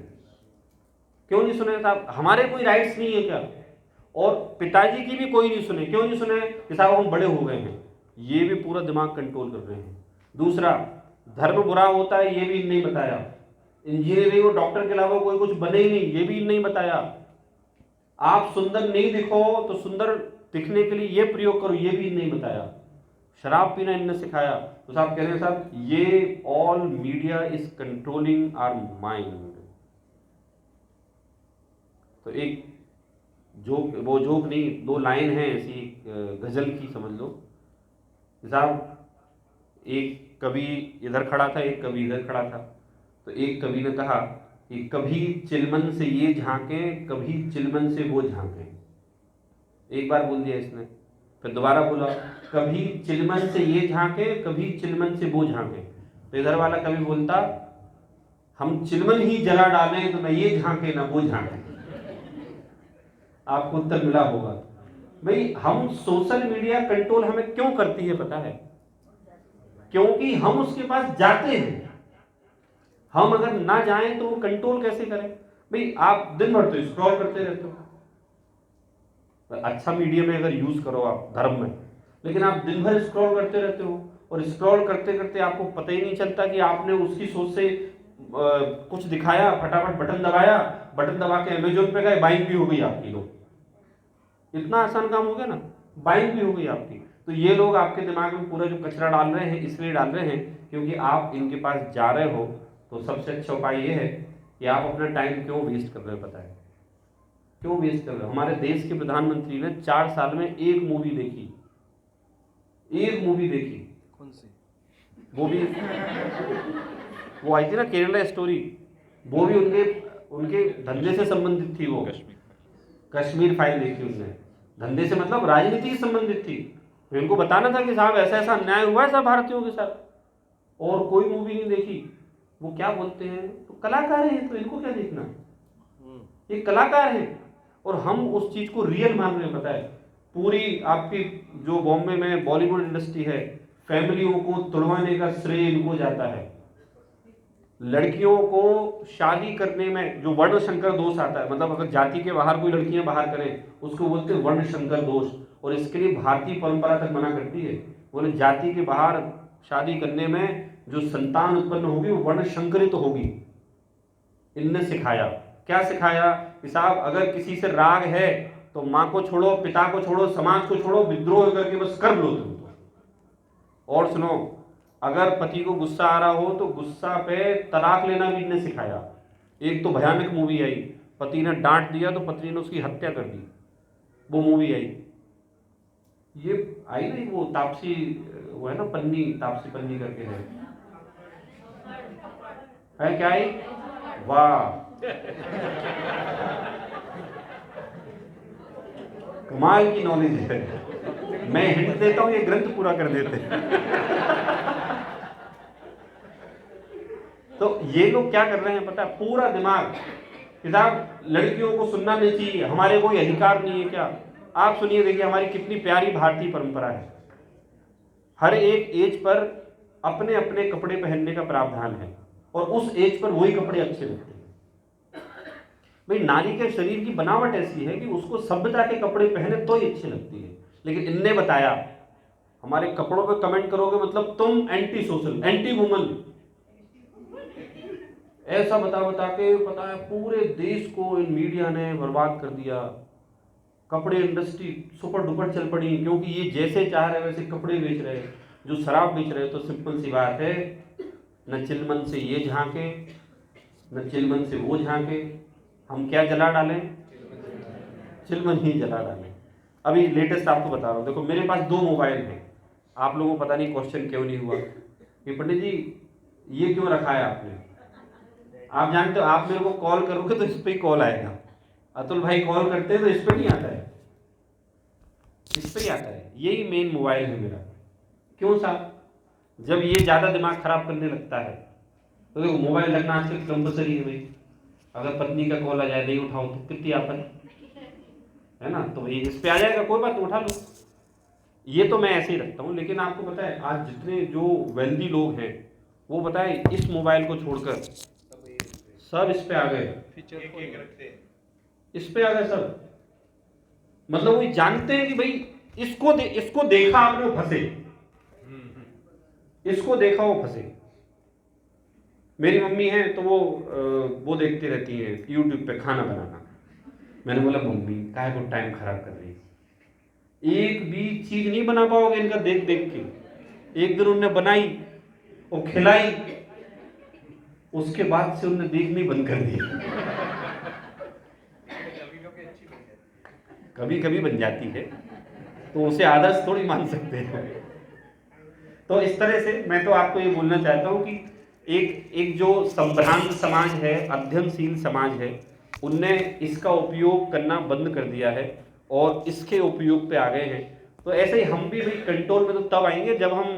क्यों नहीं सुने साहब? हमारे कोई राइट्स नहीं है क्या? और पिताजी की भी कोई नहीं सुने। क्यों नहीं सुने? कि साहब हम बड़े हो गए हैं। ये भी पूरा दिमाग कंट्रोल कर रहे हैं। दूसरा धर्म बुरा होता है, ये भी नहीं बताया। इंजीनियरिंग और डॉक्टर के अलावा कोई कुछ बने ही नहीं, ये भी नहीं बताया। आप सुंदर नहीं दिखो तो सुंदर दिखने के लिए ये प्रयोग करो, ये भी नहीं बताया। शराब पीना इनने सिखाया। तो साहब कह रहे हैं साहब ये all media is controlling our mind. तो एक जोक, वो जोक नहीं, दो लाइन है ऐसी गजल की समझ लो। साहब एक कवि इधर खड़ा था, एक कवि इधर खड़ा था। तो एक कवि ने कहा कि कभी चिलमन से ये झांके, कभी चिलमन से वो झांके। एक बार बोल दिया इसने, फिर दोबारा बोला कभी चिलमन से ये झांके, कभी चिलमन से वो झांके। तो इधर वाला कवि बोलता हम चिलमन ही जला डालें तो न ये झांके न वो झांके। आपको उत्तर मिला होगा। भाई हम सोशल मीडिया कंट्रोल हमें क्यों करती है पता है? क्योंकि हम उसके पास जाते हैं। हम अगर ना जाएं तो वो कंट्रोल कैसे करें? भाई आप दिन भर तो स्क्रॉल करते रहते हो, अच्छा मीडिया में अगर यूज करो आप धर्म में, लेकिन आप दिन भर स्क्रॉल करते रहते हो और स्क्रॉल करते करते आपको पता ही नहीं चलता कि आपने उसकी सोच से कुछ दिखाया, फटाफट बटन दबाया, बटन दबा के अमेजोन पे गए, बाइंग भी हो गई आपकी। लोग इतना आसान काम हो गया ना, बाइंग भी हो गई आपकी। तो ये लोग आपके दिमाग में पूरा जो कचरा डाल रहे हैं इसलिए डाल रहे हैं क्योंकि आप इनके पास जा रहे हो। तो सबसे अच्छा उपाय ये है कि आप अपना टाइम क्यों वेस्ट कर रहे हो? पता है क्यों वेस्ट कर रहे हो? हमारे देश के प्रधानमंत्री ने 4 साल में एक मूवी देखी, एक मूवी देखी। कौन सी? वो आई थी ना केरला स्टोरी। वो भी उनके धंधे से संबंधित थी। वो कश्मीर फाइल देखी उनने, धंधे से मतलब राजनीति से संबंधित थी। तो इनको बताना था कि साहब ऐसा ऐसा अन्याय हुआ है सब भारतीयों के साथ, और कोई मूवी नहीं देखी। वो क्या बोलते हैं, तो कलाकार हैं तो इनको क्या देखना, ये कलाकार हैं। और हम उस चीज को रियल मान रहे हैं। पता है पूरी आपकी जो बॉम्बे में बॉलीवुड इंडस्ट्री है, फैमिलियों को तुड़वाने का श्रेय इनको जाता है। लड़कियों को शादी करने में जो वर्ण शंकर दोष आता है, मतलब अगर जाति के बाहर कोई लड़कियां बाहर करें उसको बोलते हैं वर्ण शंकर दोष। और इसके लिए भारतीय परंपरा तक मना करती है, बोले जाति के बाहर शादी करने में जो संतान उत्पन्न होगी वो वर्ण शंकरित तो होगी। इनने सिखाया, क्या सिखाया कि साहब अगर किसी से राग है तो तो माँ को छोड़ो, पिता को छोड़ो, समाज को छोड़ो, विद्रोह करके बस कर लो तुम तो। और सुनो, अगर पति को गुस्सा आ रहा हो तो गुस्सा पे तलाक लेना भी इन्हें सिखाया। एक तो भयानक मूवी आई, पति ने डांट दिया तो पत्नी ने उसकी हत्या कर दी, वो मूवी आई। ये आई नहीं, वो तापसी, वो है ना पन्नी, तापसी पन्नी करके है क्या आई? वाह, कमाल की नॉलेज है। मैं हिंट देता हूं, ये ग्रंथ पूरा कर देते हैं। तो ये लोग क्या कर रहे हैं पता है, पूरा दिमाग कि साहब लड़कियों को सुनना नहीं चाहिए, हमारे कोई अधिकार नहीं है क्या। आप सुनिए, देखिए हमारी कितनी प्यारी भारतीय परंपरा है। हर एक एज पर अपने अपने कपड़े पहनने का प्रावधान है और उस एज पर वही कपड़े अच्छे लगते हैं। भाई नारी के शरीर की बनावट ऐसी है कि उसको सभ्यता के कपड़े पहने तो ही अच्छी लगती है। लेकिन इनने बताया हमारे कपड़ों पे कमेंट करोगे मतलब तुम एंटी सोशल, एंटी वुमन, ऐसा बता बता के पता है पूरे देश को इन मीडिया ने बर्बाद कर दिया। कपड़े इंडस्ट्री सुपर डुपर चल पड़ी क्योंकि ये जैसे चाह रहे वैसे कपड़े बेच रहे, जो शराब बेच रहे। तो सिंपल सी बात है, न चिलमन से ये झांके न चिलमन से वो झांके, हम क्या जला डालें? चिलमन ही जला डालें। अभी लेटेस्ट आपको बता रहा हूँ, देखो मेरे पास 2 मोबाइल हैं। आप लोगों को पता नहीं क्वेश्चन क्यों नहीं हुआ कि पंडित जी ये क्यों रखा है आपने। आप जानते हो, आप मेरे को कॉल करोगे तो इस पे ही कॉल आएगा। अतुल भाई कॉल करते हैं तो इस पे नहीं आता है, इस पे ही आता है। यही मेन मोबाइल है मेरा। क्यों साहब? जब ये ज्यादा दिमाग खराब करने लगता है तो देखो मोबाइल रखना आजकल कंपलसरी है भाई। अगर पत्नी का कॉल आ जाए नहीं उठाओ तो कितनी आफत है ना, तो भाई इस पे आ जाएगा, कोई बात उठा लो। ये तो मैं ऐसे ही रखता हूँ। लेकिन आपको पता है आज जितने जो वेल्दी लोग हैं वो बताए इस मोबाइल को छोड़कर सब इस पे आ गए, इस पे आ गए सब। मतलब वो जानते हैं कि भाई इसको देखा आपने वो फंसे, इसको देखा वो फंसे। मेरी मम्मी है तो वो देखती रहती है यूट्यूब पे खाना बनाना। मैंने बोला मम्मी काहे को टाइम खराब कर रही है, एक भी चीज नहीं बना पाओगे इनका देख देख के। एक दिन उन्होंने बनाई और खिलाई, उसके बाद से उन्होंने देखनी बंद कर दिया। कभी कभी बन जाती है तो उसे आदर्श थोड़ी मान सकते हैं। तो इस तरह से मैं तो आपको ये बोलना चाहता हूँ कि एक जो संभ्रांत समाज है, अध्ययनशील समाज है, उनने इसका उपयोग करना बंद कर दिया है और इसके उपयोग पे आ गए हैं। तो ऐसे ही हम भी भाई कंट्रोल में तो तब आएंगे जब हम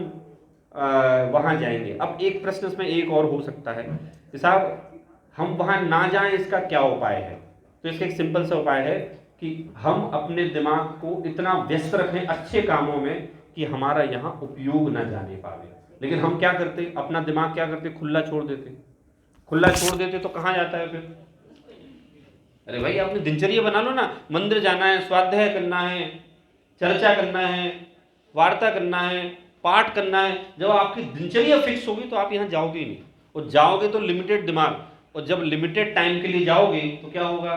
वहाँ जाएंगे। अब एक प्रश्न इसमें एक और हो सकता है कि साहब हम वहाँ ना जाएं, इसका क्या उपाय है? तो इसका एक सिंपल सा उपाय है कि हम अपने दिमाग को इतना व्यस्त रखें अच्छे कामों में कि हमारा यहाँ उपयोग ना जाने पावे। लेकिन हम क्या करते, अपना दिमाग क्या करते, खुला छोड़ देते। खुला छोड़ देते तो कहाँ जाता है फिर? अरे भाई आपने दिनचर्या बना लो ना, मंदिर जाना है, स्वाध्याय करना है, चर्चा करना है, वार्ता करना है, पाठ करना है। जब आपकी दिनचर्या फिक्स होगी तो आप यहाँ जाओगे ही नहीं, और जाओगे तो लिमिटेड दिमाग, और जब लिमिटेड टाइम के लिए जाओगे तो क्या होगा?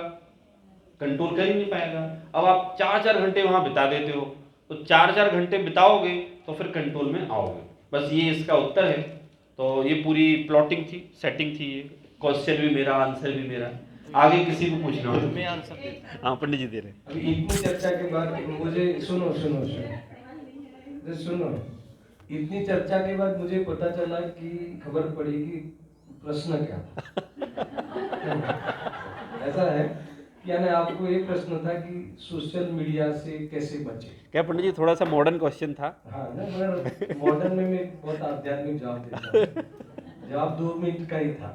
कंट्रोल कर ही नहीं पाएगा। अब आप 4-4 घंटे वहां बिता देते हो, तो 4-4 घंटे बिताओगे तो फिर कंट्रोल में आओगे। बस ये इसका उत्तर है। तो ये पूरी प्लॉटिंग थी, सेटिंग थी। ये क्वेश्चन भी मेरा, आंसर भी मेरा। आगे किसी को पूछना हो तो मैं आंसर। हाँ पंडित जी दे रहे। अभी इतनी चर्चा के बाद मुझे सुनो, इतनी चर्चा के बाद मुझे पता चला कि खबर पड़ी कि प्रश्न क्या था। ऐसा है यानी आपको एक प्रश्न था कि सोशल मीडिया से कैसे बचे। क्या पंडित जी थोड़ा सा मॉडर्न क्वेश्चन था? हाँ ना, मगर मॉडर्न में मैं बहुत आध्यात्मिक जवाब देता हूँ। जवाब 2 मिनट का ही था।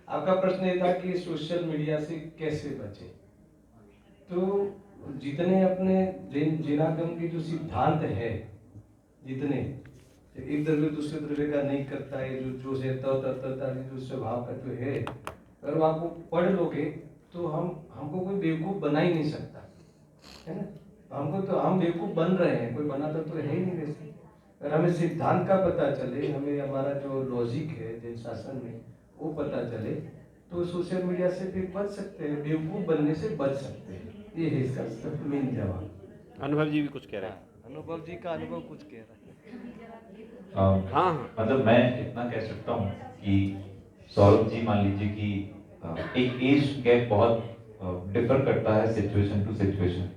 आपका प्रश्न ये था कि सोशल मीडिया से कैसे बचे। तो जितने अपने जैनागम के जो सिद्धांत है, जितने एक द्रव्य दूसरे द्रव्य का नहीं करता है, जो है तत्ता जो स्वभाव का जो है, अगर वो आपको पढ़ लोगे तो हमको कोई बेवकूफ बना ही नहीं सकता है ना। हमको तो हम बेवकूफ बन रहे हैं, कोई बनाता तो है ही नहीं वैसे। अगर हमें सिद्धांत का पता चले, हमें हमारा जो लॉजिक है जैन शासन में वो पता चले, तो सोशल मीडिया से फिर बच सकते हैं, बेवकूफ़ बनने से बच सकते हैं। ये है इसका मेन जवाब। अनुभव जी भी कुछ कह रहे हैं। अनुभव जी का अनुभव कुछ कह रहा है। हाँ। मतलब मैं इतना कह सकता हूँ कि सौरभ जी मान लीजिए कि एक एज गैप बहुत डिफर करता है सिचुएशन टू सिचुएशन।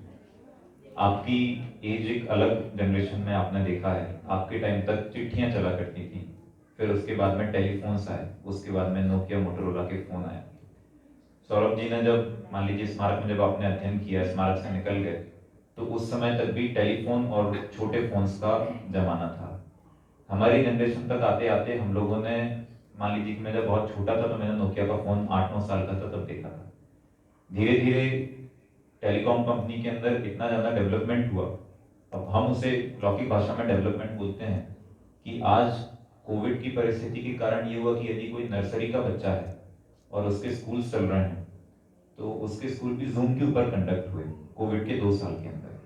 आपकी एज एक अलग जनरेशन में आपने देखा है, आपके टाइम तक चिट्ठियां चला करती थी, फिर उसके बाद में टेलीफोन्स आए, उसके बाद में नोकिया मोटोरोला के फोन आए। सौरभ जी ने जब मान लीजिए स्मारक में जब आपने अध्ययन किया, स्मारक से निकल गए, तो उस समय तक भी टेलीफोन और छोटे फोन्स का जमाना था। हमारी जनरेशन तक आते आते हम लोगों ने मान लीजिए कि मैं जब बहुत छोटा था तो मैंने नोकिया का फोन 8-9 साल का था तब देखा था। धीरे धीरे टेलीकॉम कंपनी के अंदर इतना ज़्यादा डेवलपमेंट हुआ, अब हम उसे लौकिक भाषा में डेवलपमेंट बोलते हैं, कि आज कोविड की परिस्थिति के कारण ये हुआ कि यदि कोई नर्सरी का बच्चा है और उसके स्कूल चल रहे हैं तो उसके स्कूल भी जूम के ऊपर कंडक्ट हुए कोविड के 2 साल के अंदर।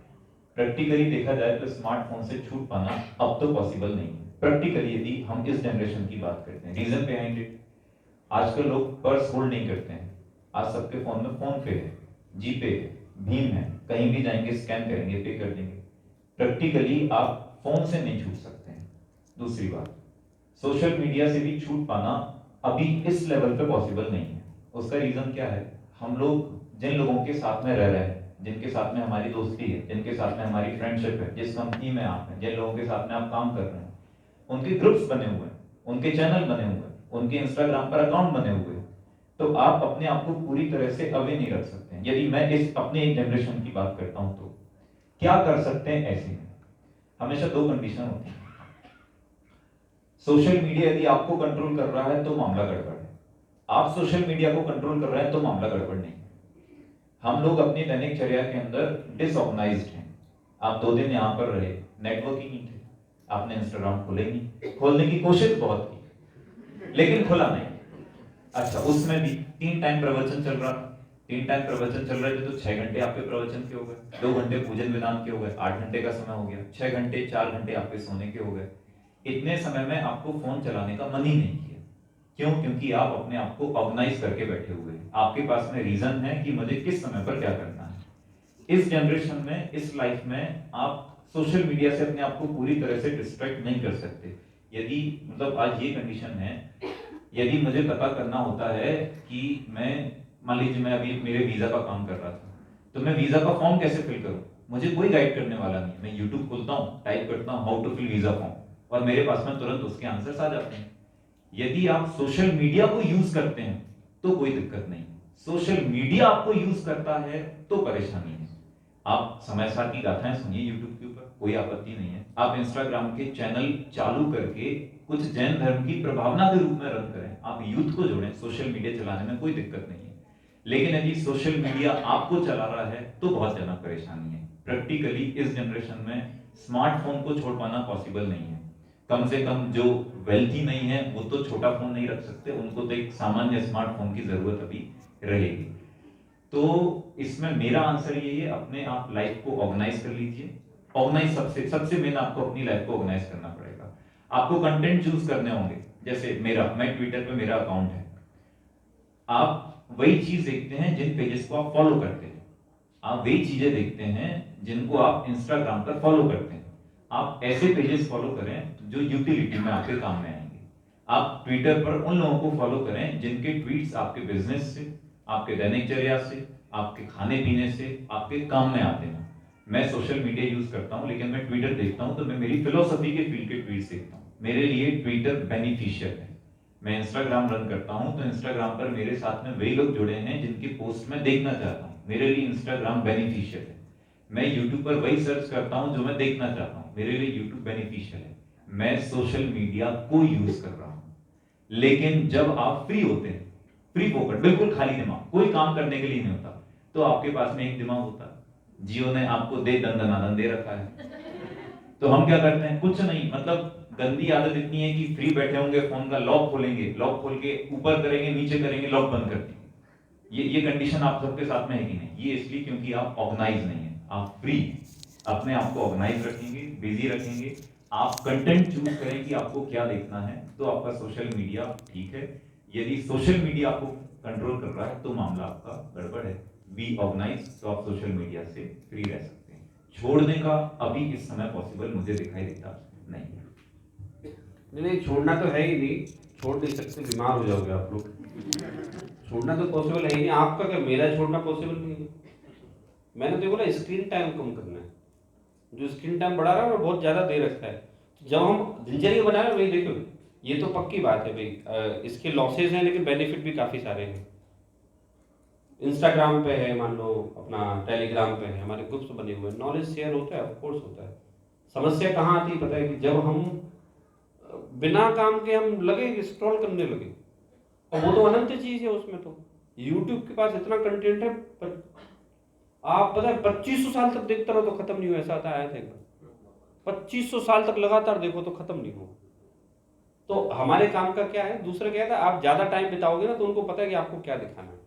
प्रैक्टिकली देखा जाए तो स्मार्टफोन से छूट पाना अब तो पॉसिबल नहीं है प्रैक्टिकली, यदि हम इस जनरेशन की बात करते हैं। रीजन बिहाइंड इट, आजकल लोग पर्स होल्ड नहीं करते हैं, आज सबके फोन में फोन पे है, जीपे है, भीम है, कहीं भी जाएंगे स्कैन करेंगे, पे कर देंगे। प्रैक्टिकली आप फोन से नहीं छूट सकते हैं। दूसरी बात, सोशल मीडिया से भी छूट पाना अभी इस लेवल पे पॉसिबल नहीं है। उसका रीजन क्या है, हम लोग जिन लोगों के साथ में रह रहे हैं, जिनके साथ में हमारी दोस्ती है, जिनके साथ में हमारी फ्रेंडशिप है, जिस कंपनी में आप हैं, जिन लोगों के साथ में आप काम कर रहे हैं, उनके ग्रुप्स बने हुए हैं, उनके चैनल बने हुए हैं, उनके इंस्टाग्राम पर अकाउंट बने हुए हैं, तो आप अपने आप को पूरी तरह से अवे नहीं रख सकते हैं। यदि मैं इस अपने एक जनरेशन की बात करता हूं तो क्या कर सकते हैं ऐसे में? हमेशा 2 कंडीशन होती है। सोशल मीडिया यदि आपको कंट्रोल कर रहा है तो मामला गड़बड़ है, आप सोशल मीडिया को कंट्रोल कर रहे हैं तो मामला गड़बड़ नहीं है। हम लोग अपनी दैनिक चर्या के अंदर डिसऑर्गेनाइज्ड हैं। आप 2 दिन यहां पर रहे, नेटवर्किंग नहीं थे, आपने इंस्टाग्राम खोले नहीं, खोलने की कोशिश बहुत की लेकिन खुला नहीं। अच्छा, उसमें भी 3 टाइम प्रवचन चल रहा था, 3 टाइम प्रवचन चल रहे थे तो 6 घंटे आपके प्रवचन के हो गए, 2 घंटे पूजन विधान के हो गए, 8 घंटे का समय हो गया, 6 घंटे 4 घंटे आपके सोने के हो गए। इतने समय में आपको फोन चलाने का मन ही नहीं किया। क्यों? क्योंकि आप अपने आप को ऑर्गेनाइज करके बैठे हुए हैं, आपके पास में रीजन है कि मुझे किस समय पर क्या करना है। इस जनरेशन में, इस लाइफ में आप सोशल मीडिया से अपने आप को पूरी तरह से डिस्ट्रैक्ट नहीं कर सकते। यदि मतलब आज ये कंडीशन है, यदि मुझे पता करना होता है कि मैं मान लीजिए मैं अभी मेरे वीजा का काम कर रहा था, तो मैं वीजा का फॉर्म कैसे फिल करूं, मुझे कोई गाइड करने वाला नहीं। मैं यूट्यूब खोलता हूं, टाइप करता हूं how to fill visa form, और मेरे पास में तुरंत उसके आंसर्स आ जाते हैं। यदि आप सोशल मीडिया को यूज करते हैं तो कोई दिक्कत नहीं, सोशल मीडिया आपको यूज करता है तो परेशानी है। आप समय सार की गाथाएं सुनिए यूट्यूब के ऊपर, कोई आपत्ति नहीं है। आप इंस्टाग्राम के चैनल चालू करके कुछ जैन धर्म की प्रभावना के रूप में रन करें, आप यूथ को जोड़ें, सोशल मीडिया चलाने में कोई दिक्कत नहीं है। लेकिन यदि सोशल मीडिया आपको चला रहा है तो बहुत ज्यादा परेशानी है। प्रैक्टिकली इस जनरेशन में स्मार्टफोन को छोड़ पाना पॉसिबल नहीं है। कम से कम जो वेल्थी नहीं है वो तो छोटा फोन नहीं रख सकते, उनको तो एक सामान्य स्मार्टफोन की जरूरत अभी रहेगी। तो इसमें मेरा आंसर यही है, अपने आप लाइफ को ऑर्गेनाइज कर लीजिए। ऑर्गेनाइज सबसे मेन आपको अपनी लाइफ को ऑर्गेनाइज करना पड़ेगा। आपको कंटेंट चूज करने होंगे, जैसे मैं ट्विटर पे मेरा अकाउंट है, आप वही चीज देखते हैं जिन पेजेस को आप फॉलो करते हैं, आप वही चीजें देखते हैं जिनको आप इंस्टाग्राम पर फॉलो करते हैं। आप ऐसे पेजेस फॉलो करें जो यूटिलिटी में आपके काम में आएंगे। आप ट्विटर पर उन लोगों को फॉलो करें जिनके ट्वीट्स आपके बिजनेस से, आपके दैनिक चर्या से, आपके खाने पीने से, आपके काम में आते हैं। मैं सोशल मीडिया यूज करता हूं, लेकिन मैं ट्विटर देखता हूं तो मैं मेरी फिलोसफी के फील्ड के ट्वीट्स देखता हूं, मेरे लिए ट्विटर बेनिफिशियल है। मैं इंस्टाग्राम रन करता हूं तो इंस्टाग्राम पर मेरे साथ में वही लोग जुड़े हैं जिनकी पोस्ट मैं देखना चाहता हूं, मेरे लिए इंस्टाग्राम बेनिफिशियल है। मैं यूट्यूब पर वही सर्च करता हूं जो मैं देखना चाहता हूं, मेरे लिए यूट्यूब बेनिफिशियल है। मैं सोशल मीडिया को यूज कर रहा हूं। लेकिन जब आप फ्री होते हैं, फ्री फोकट, बिल्कुल खाली दिमाग, कोई काम करने के लिए नहीं होता, तो आपके पास में एक दिमाग होता है। जियो ने आपको दे दंदनादन दे रखा है, तो हम क्या करते हैं? कुछ नहीं, मतलब गंदी आदत इतनी है कि फ्री बैठे होंगे, फोन का लॉक खोलेंगे, लॉक खोल के ऊपर करेंगे, नीचे करेंगे, लॉक बंद कर देंगे। ये कंडीशन आप सबके साथ में है कि नहीं? ये इसलिए क्योंकि आप ऑर्गेनाइज नहीं है। आप फ्री अपने आप को ऑर्गेनाइज रखेंगे, बिजी रखेंगे, आप कंटेंट चूज करें कि आपको क्या देखना है, तो आपका सोशल मीडिया ठीक है। यदि सोशल मीडिया आपको कंट्रोल कर रहा है तो मामला आपका गड़बड़ है। बी ऑर्गेनाइज, तो आप सोशल मीडिया से फ्री रह सकते हैं। छोड़ने का अभी इस समय पॉसिबल मुझे दिखाई देता नहीं है। नहीं, छोड़ना तो है ही नहीं, छोड़ नहीं सकते, बीमार हो जाओगे आप लोग। छोड़ना तो पॉसिबल है ही नहीं, आपका क्या, मेरा छोड़ना पॉसिबल नहीं है। मैंने तो बोला स्क्रीन टाइम कम करना है, जो स्क्रीन टाइम बढ़ा रहा है वो बहुत ज़्यादा दे रखता है। जब हम दिनचर्या बना रहे हैं वही देखो, ये तो पक्की बात है भाई, इसके लॉसेज हैं लेकिन बेनिफिट भी काफ़ी सारे हैं। इंस्टाग्राम पे है, मान लो अपना टेलीग्राम पे है, हमारे ग्रुप्स बने हुए हैं, नॉलेज शेयर होता है, ऑफ कोर्स होता है। समस्या कहाँ आती है पता है कि जब हम बिना काम के हम लगे स्क्रॉल करने लगे, और वो तो अनंत चीज है उसमें। तो यूट्यूब के पास इतना कंटेंट है, आप पता है 2500 साल तक देखते रहो तो खत्म नहीं हो, ऐसा आता आया था एक बार। 2500 साल तक लगातार देखो तो खत्म नहीं हो। तो हमारे काम का क्या है, दूसरा क्या था, आप ज्यादा टाइम बिताओगे ना तो उनको पता है कि आपको क्या दिखाना है,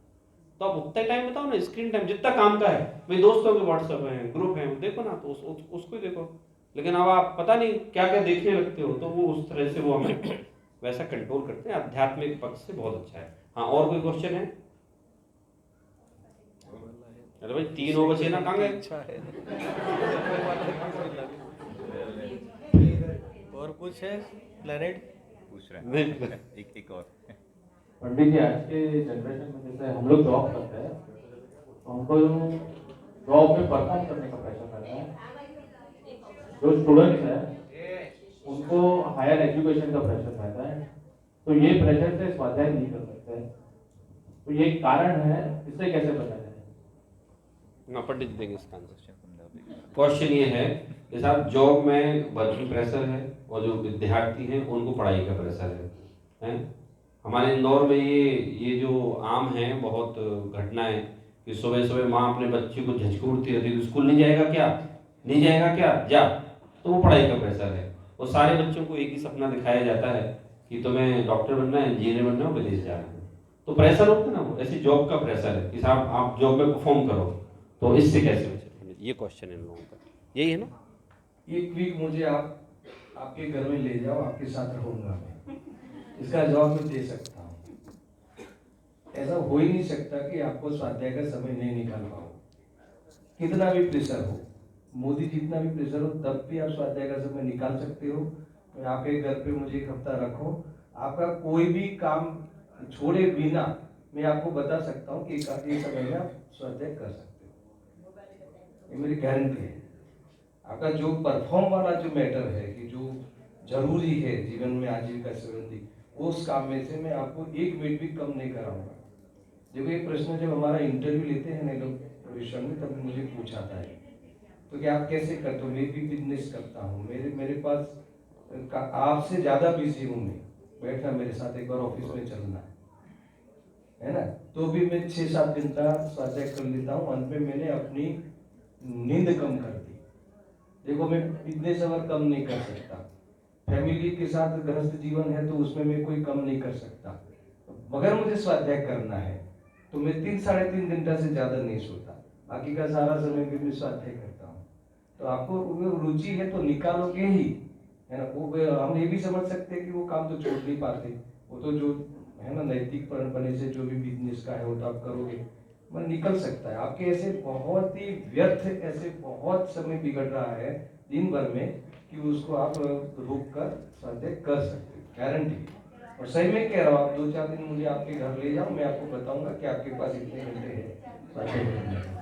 तो आप उतना टाइम बिताओ ना। स्क्रीन टाइम जितना काम का है भाई, दोस्तों के व्हाट्सएप है, ग्रुप है, देखो ना, तो उसको ही देखो। लेकिन अब आप पता नहीं क्या क्या देखने लगते हो, तो वो उस तरह से वो हमें वैसा कंट्रोल करते हैं। आध्यात्मिक पक्ष से बहुत अच्छा है। हाँ, और कोई क्वेश्चन है? अरे भाई 3 हो बचे ना, कहाँ गए? अच्छा है। और कुछ है प्लेनेट पूछ रहे हैं एक और। पंडित जी, आज के जनरेशन में जैसे हम लोग जॉब करते हैं तो हमको जॉब में परफॉर्म करने का प्रेशर रहता है। जो स्टूडेंट्स हैं उनको हायर एजुकेशन का प्रेशर रहता है, तो ये प्रेशर से स्वाध्याय नहीं कर सकते हैं। तो ये एक कारण है, इससे कैसे बचा जाए? ना पंडित देंगे इसका आंसर। क्वेश्चन ये है कि साहब जॉब में वर्किंग प्रेशर है और जो विद्यार्थी हैं उनको पढ़ाई का प्रेशर है। हमारे इंदौर में ये जो आम है बहुत घटनाएं कि सुबह सुबह माँ अपने बच्चे को झंझोड़ती रहती है, स्कूल नहीं जाएगा क्या, नहीं जाएगा क्या, जा। तो वो पढ़ाई का प्रेशर है। और सारे बच्चों को एक ही सपना दिखाया जाता है कि तुम्हें डॉक्टर बनना है, इंजीनियर बनना है, विदेश जाना है। तो प्रेशर होता है ना, वो ऐसी जॉब का प्रेशर है कि साहब आप जॉब में परफॉर्म करो। तो इससे कैसे बचे, ये क्वेश्चन है इन लोगों का, यही है ना। एक वीक मुझे आपके घर में ले जाओ, आपके साथ रहूंगा मैं, इसका जवाब मैं दे सकता हूँ। ऐसा हो ही नहीं सकता कि आपको स्वाध्याय का समय नहीं निकाल पाओ, कितना भी प्रेशर हो, मोदी जितना भी प्रेशर हो, तब भी आप स्वाध्याय का समय निकाल सकते हो। तो आपके घर पे मुझे 1 हफ्ता रखो, आपका कोई भी काम छोड़े बिना मैं आपको बता सकता हूँ कि एक समय में आप स्वाध्याय कर सकते हो, ये मेरी गारंटी है। आपका जो परफॉर्म वाला जो मैटर है कि जो जरूरी है जीवन में आजीविका संबंधी, उस काम में से मैं आपको 1 मिनट भी कम नहीं कराऊंगा। देखो ये प्रश्न जब हमारा इंटरव्यू लेते हैं ना लोग विषय में, तब मुझे पूछाता है तो क्या आप कैसे करते हो? मैं भी बिजनेस करता हूँ, मेरे पास आपसे ज़्यादा बिजी हूँ मैं, बैठना मेरे साथ एक बार ऑफिस में चलना है ना, तो भी मैं 6-7 घंटा स्वाध्याय कर लेता हूँ। अंत में मैंने अपनी नींद कम कर दी। देखो मैं बिजनेस अगर कम नहीं कर सकता, फैमिली के साथ गृहस्थ जीवन है तो उसमें मैं कोई कम नहीं कर सकता, मगर मुझे स्वाध्याय करना है तो मैं 3-3.5 घंटा से ज़्यादा नहीं सोता, बाकी का सारा समय भी मैं स्वाध्याय करता हूँ। तो आपको रुचि है तो निकालोगे ही, है ना। वो हम ये भी समझ सकते हैं कि वो काम तो छोड़ नहीं पाते, वो तो जो है ना नैतिक बने से जो भी बिजनेस का है वो तो आप करोगे, मन निकल सकता है। आपके ऐसे बहुत ही व्यर्थ, ऐसे बहुत समय बिगड़ रहा है दिन भर में कि उसको आप रोक कर स्वाध्याय कर सकते हो, गारंटी। और सही में कह रहा हूँ, आप 2-4 दिन मुझे आपके घर ले जाओ, मैं आपको बताऊंगा कि आपके पास इतने घंटे हैं स्वाध्याय करने के।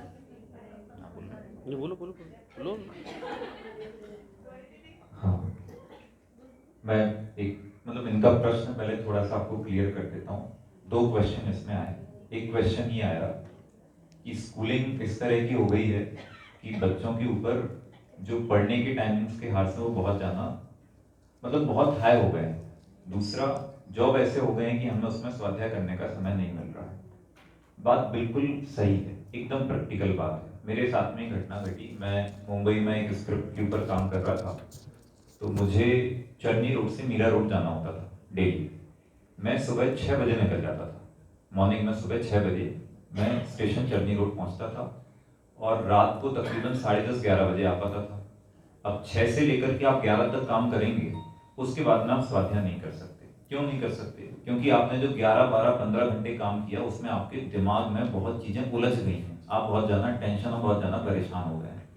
बोलो बोलो बोलो। हाँ, मैं एक मतलब इनका प्रश्न पहले थोड़ा सा आपको क्लियर कर देता हूँ। 2 क्वेश्चन इसमें आए। एक क्वेश्चन ये आया कि स्कूलिंग इस तरह की हो गई है कि बच्चों के ऊपर जो पढ़ने के टाइमिंग्स के हाथ से वो बहुत ज़्यादा मतलब बहुत हाई हो गए हैं। दूसरा, जॉब ऐसे हो गए हैं कि हमें उसमें स्वाध्याय करने का समय नहीं मिल रहा है। बात बिल्कुल सही है, एकदम प्रैक्टिकल बात है। मेरे साथ में घटना घटी, मैं मुंबई में एक स्क्रिप्ट के ऊपर काम कर रहा था, तो मुझे चर्नी रोड से मीरा रोड जाना होता था डेली। मैं सुबह 6 बजे निकल जाता था, मॉर्निंग में सुबह 6 बजे मैं स्टेशन चर्नी रोड पहुंचता था और रात को तकरीबन 10:30-11 बजे आ पाता था। अब 6 से लेकर के आप 11 तक काम करेंगे, उसके बाद में आप स्वाध्याय नहीं कर सकते। क्यों नहीं कर सकते? क्योंकि आपने जो 11, 12, 15 घंटे काम किया उसमें आपके दिमाग में बहुत चीजें उलझ गई हैं, आप बहुत ज्यादा टेंशन और बहुत ज्यादा परेशान हो गए हैं।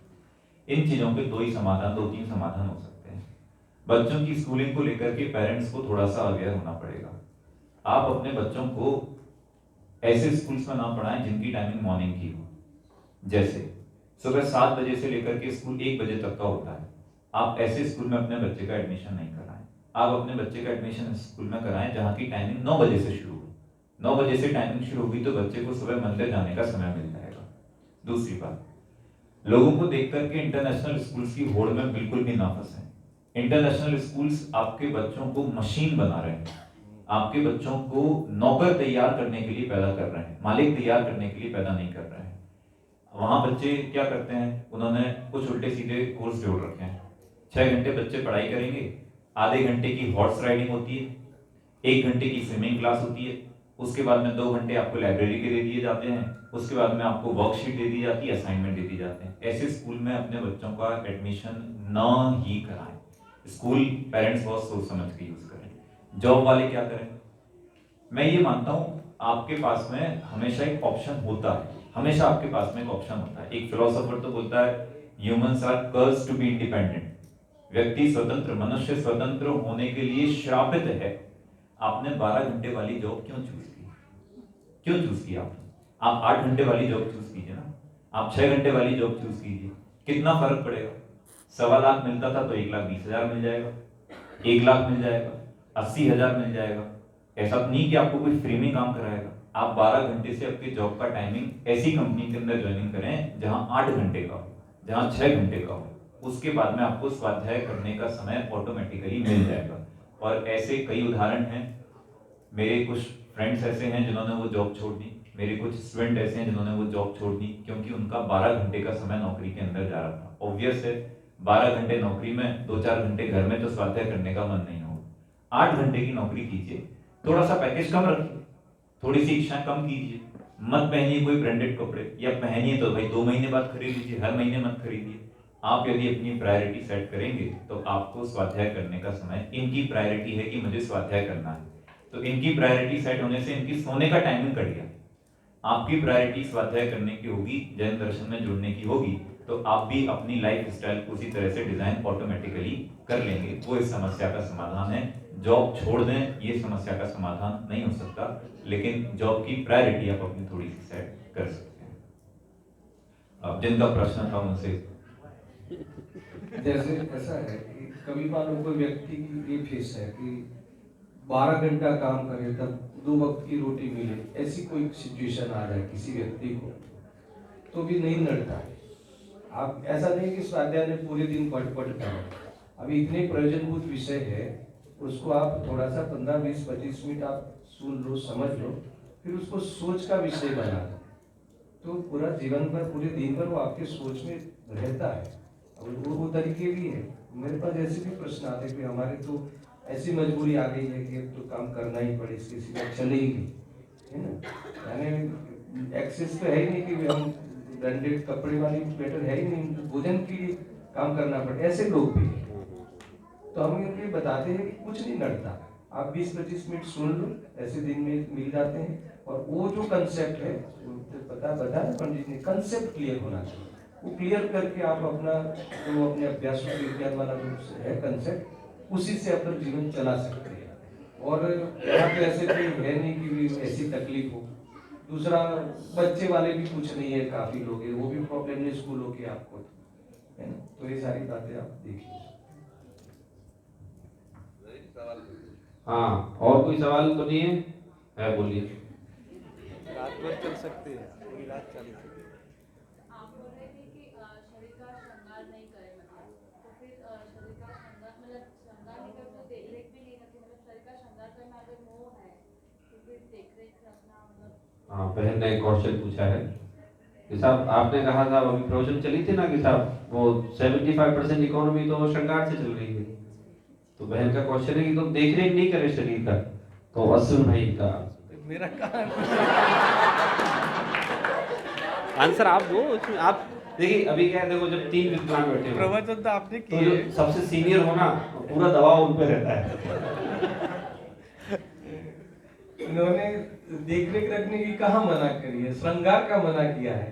इन चीजों के 2-3 समाधान हो सकते हैं। बच्चों की स्कूलिंग को लेकर के पेरेंट्स को थोड़ा सा अवेयर होना पड़ेगा। आप अपने बच्चों को ऐसे स्कूल्स में ना पढ़ाएं जिनकी टाइमिंग मॉर्निंग की हो। जैसे सुबह 7 बजे से लेकर के स्कूल 1 बजे तक का होता है, आप ऐसे स्कूल में अपने बच्चे का एडमिशन नहीं कराएं। आप अपने बच्चे का एडमिशन स्कूल में कराएं जहां की टाइमिंग 9 बजे से शुरू हो। 9 बजे से टाइमिंग शुरू हुई तो बच्चे को सुबह मंदिर जाने का समय मिल जाएगा। दूसरी बात, लोगों को देख करके इंटरनेशनल स्कूल्स की होड़ में बिल्कुल भी ना फंसें। इंटरनेशनल स्कूल्स आपके बच्चों को मशीन बना रहे हैं, आपके बच्चों को नौकर तैयार करने के लिए पैदा कर रहे हैं, मालिक तैयार करने के लिए पैदा नहीं कर रहे हैं। वहां बच्चे क्या करते हैं, उन्होंने कुछ उल्टे सीधे कोर्स जोड़ रखे हैं। 6 घंटे बच्चे पढ़ाई करेंगे, आधे घंटे की हॉर्स राइडिंग होती है, 1 घंटे की स्विमिंग क्लास होती है, उसके बाद में 2 घंटे आपको लाइब्रेरी के दे दिए जाते हैं, उसके बाद में आपको वर्कशीट दे दी जाती है, असाइनमेंट दे दी जाते हैं। ऐसे स्कूल में अपने बच्चों का एडमिशन ना ही कराएं। स्कूल पेरेंट्स बहुत सोच समझ के यूज करें। जॉब वाले क्या करें? मैं ये मानता हूं आपके पास में हमेशा एक ऑप्शन होता है, हमेशा आपके पास में एक ऑप्शन होता है। एक फिलोसोफर तो बोलता है humans are cursed to be independent. व्यक्ति स्वतंत्र, मनुष्य स्वतंत्र होने के लिए श्रापित है। आपने 12 घंटे वाली जॉब क्यों चूज की? क्यों चूज किया आपने? आप 8 घंटे वाली जॉब चूज कीजिए ना, आप 6 घंटे वाली जॉब चूज कीजिए। कितना फर्क पड़ेगा? 1.25 लाख मिलता था तो 1,20,000 मिल जाएगा, 1 लाख मिल जाएगा, 80,000 मिल जाएगा। ऐसा नहीं कि आपको कोई फ्री में काम कराएगा। आप 12 घंटे से आपके जॉब का टाइमिंग ऐसी कंपनी के अंदर ज्वाइनिंग करें जहां 8 घंटे का हो, जहां 6 घंटे का हो। उसके बाद में आपको स्वाध्याय करने का समय ऑटोमेटिकली मिल जाएगा। और ऐसे कई उदाहरण हैं। मेरे कुछ फ्रेंड्स ऐसे हैं जिन्होंने वो जॉब छोड़ दी, मेरे कुछ स्टूडेंट ऐसे हैं जिन्होंने वो जॉब छोड़ दी क्योंकि उनका 12 घंटे का समय नौकरी के अंदर जा रहा था। ऑब्वियस है, 12 घंटे नौकरी में 2-4 घंटे घर में तो स्वाध्याय करने का मन नहीं होगा। 8 घंटे की नौकरी कीजिए, थोड़ा सा पैकेज कम रखिए, थोड़ी सी इच्छाएं कम कीजिए। मत पहनिए कोई ब्रांडेड कपड़े, या पहनिए तो भाई 2 महीने बाद खरीद लीजिए, हर महीने मत खरीदिए। आप यदि अपनी प्रायोरिटी सेट करेंगे तो आपको स्वाध्याय करने का समय, इनकी प्रायोरिटी है कि मुझे स्वाध्याय करना है, तो इनकी प्रायोरिटी सेट होने से इनकी सोने का टाइमिंग कट गया। आपकी प्रायोरिटी स्वाध्याय करने की होगी, जैन दर्शन में जुड़ने की होगी, तो आप भी अपनी लाइफ स्टाइल को उसी तरह से डिजाइन ऑटोमेटिकली कर लेंगे। वो इस समस्या का समाधान है। जॉब छोड़ दें, ये समस्या का समाधान नहीं हो सकता, लेकिन जॉब की प्रायोरिटी आप अपनी थोड़ी सी सेट कर सकते हैं। अब जिनका प्रश्न था उनसे, जैसे ऐसा है कि कभी मान लो कोई व्यक्ति की ये फेस है कि 12 घंटा काम करे तब 2 वक्त की रोटी मिले, ऐसी कोई सिचुएशन आ जाए किसी व्यक्ति को तो भी नहीं लड़ता है। आप ऐसा नहीं कि स्वाध्याय ने पूरे दिन पढ़ करो, अभी इतने प्रयोजनभूत विषय है, उसको आप थोड़ा सा 15, 20, 25 मिनट आप सुन लो, समझ लो, फिर उसको सोच का विषय बना दो, तो पूरा जीवन भर, पूरे दिन भर वो आपके सोच में रहता है। और वो तरीके भी है। मेरे पास ऐसे भी प्रश्न आते हैं कि हमारे तो ऐसी मजबूरी आ गई है कि अब तो काम करना ही पड़े, इसके सिवा चलेगी, है ना। यानी एक्सेस तो है ही नहीं कि हम ब्रांडेड कपड़े वाली बेटर है ही नहीं, भोजन के लिए काम करना पड़े, ऐसे लोग भी हैं। तो हम इनके बताते हैं कि कुछ नहीं लड़ता, आप 20-25 मिनट सुन लो, ऐसे दिन में मिल जाते हैं। और वो जो कंसेप्ट है, बताया पंडित ने, कंसेप्ट क्लियर होना चाहिए। वो क्लियर करके आप अपना जो अपने अभ्यास विज्ञान वाला जो है कंसेप्ट, उसी से अपना जीवन चला सकते हैं। और यहाँ पे ऐसे कोई है नहीं कि भी ऐसी तकलीफ हो। दूसरा, बच्चे वाले भी कुछ नहीं है, काफी लोग हैं, वो भी प्रॉब्लम नहीं स्कूलों के आपको, है ना। तो ये सारी बातें आप देखिए। हाँ, और कोई सवाल तो नहीं है? बोलिए। रात भर चल सकते हैं, पूरी रात चल सकते हैं। आप बोल रहे थे कि शरीर का श्रृंगार नहीं करे, मतलब तो फिर शरीर का श्रृंगार, मतलब श्रृंगार नहीं करे तो देख रेख भी नहीं रखी, मतलब शरीर का श्रृंगार करना अगर मोह है तो फिर देख रेख रखना मतलब। हाँ, बहन ने एक क्वेश्चन पूछा है कि साहब आपने कहा था, अभी प्रवचन चली थी ना कि साहब वो 75% इकोनॉमी तो श्रृंगार से चल रही है। तो बहन का क्वेश्चन है कि तो देख रेख नहीं करे शरीर का, तो असल भाई का मेरा कहाँ आंसर आप दो उसमें। आप देखिए अभी क्या है, देखो जब 3 विद्वान बैठे हो, प्रवचन तो आपने तो किए जो सबसे सीनियर हो ना, पूरा दबाव उन पे रहता है। इन्होंने देख रेख रखने की कहाँ मना करी है, श्रृंगार का मना किया है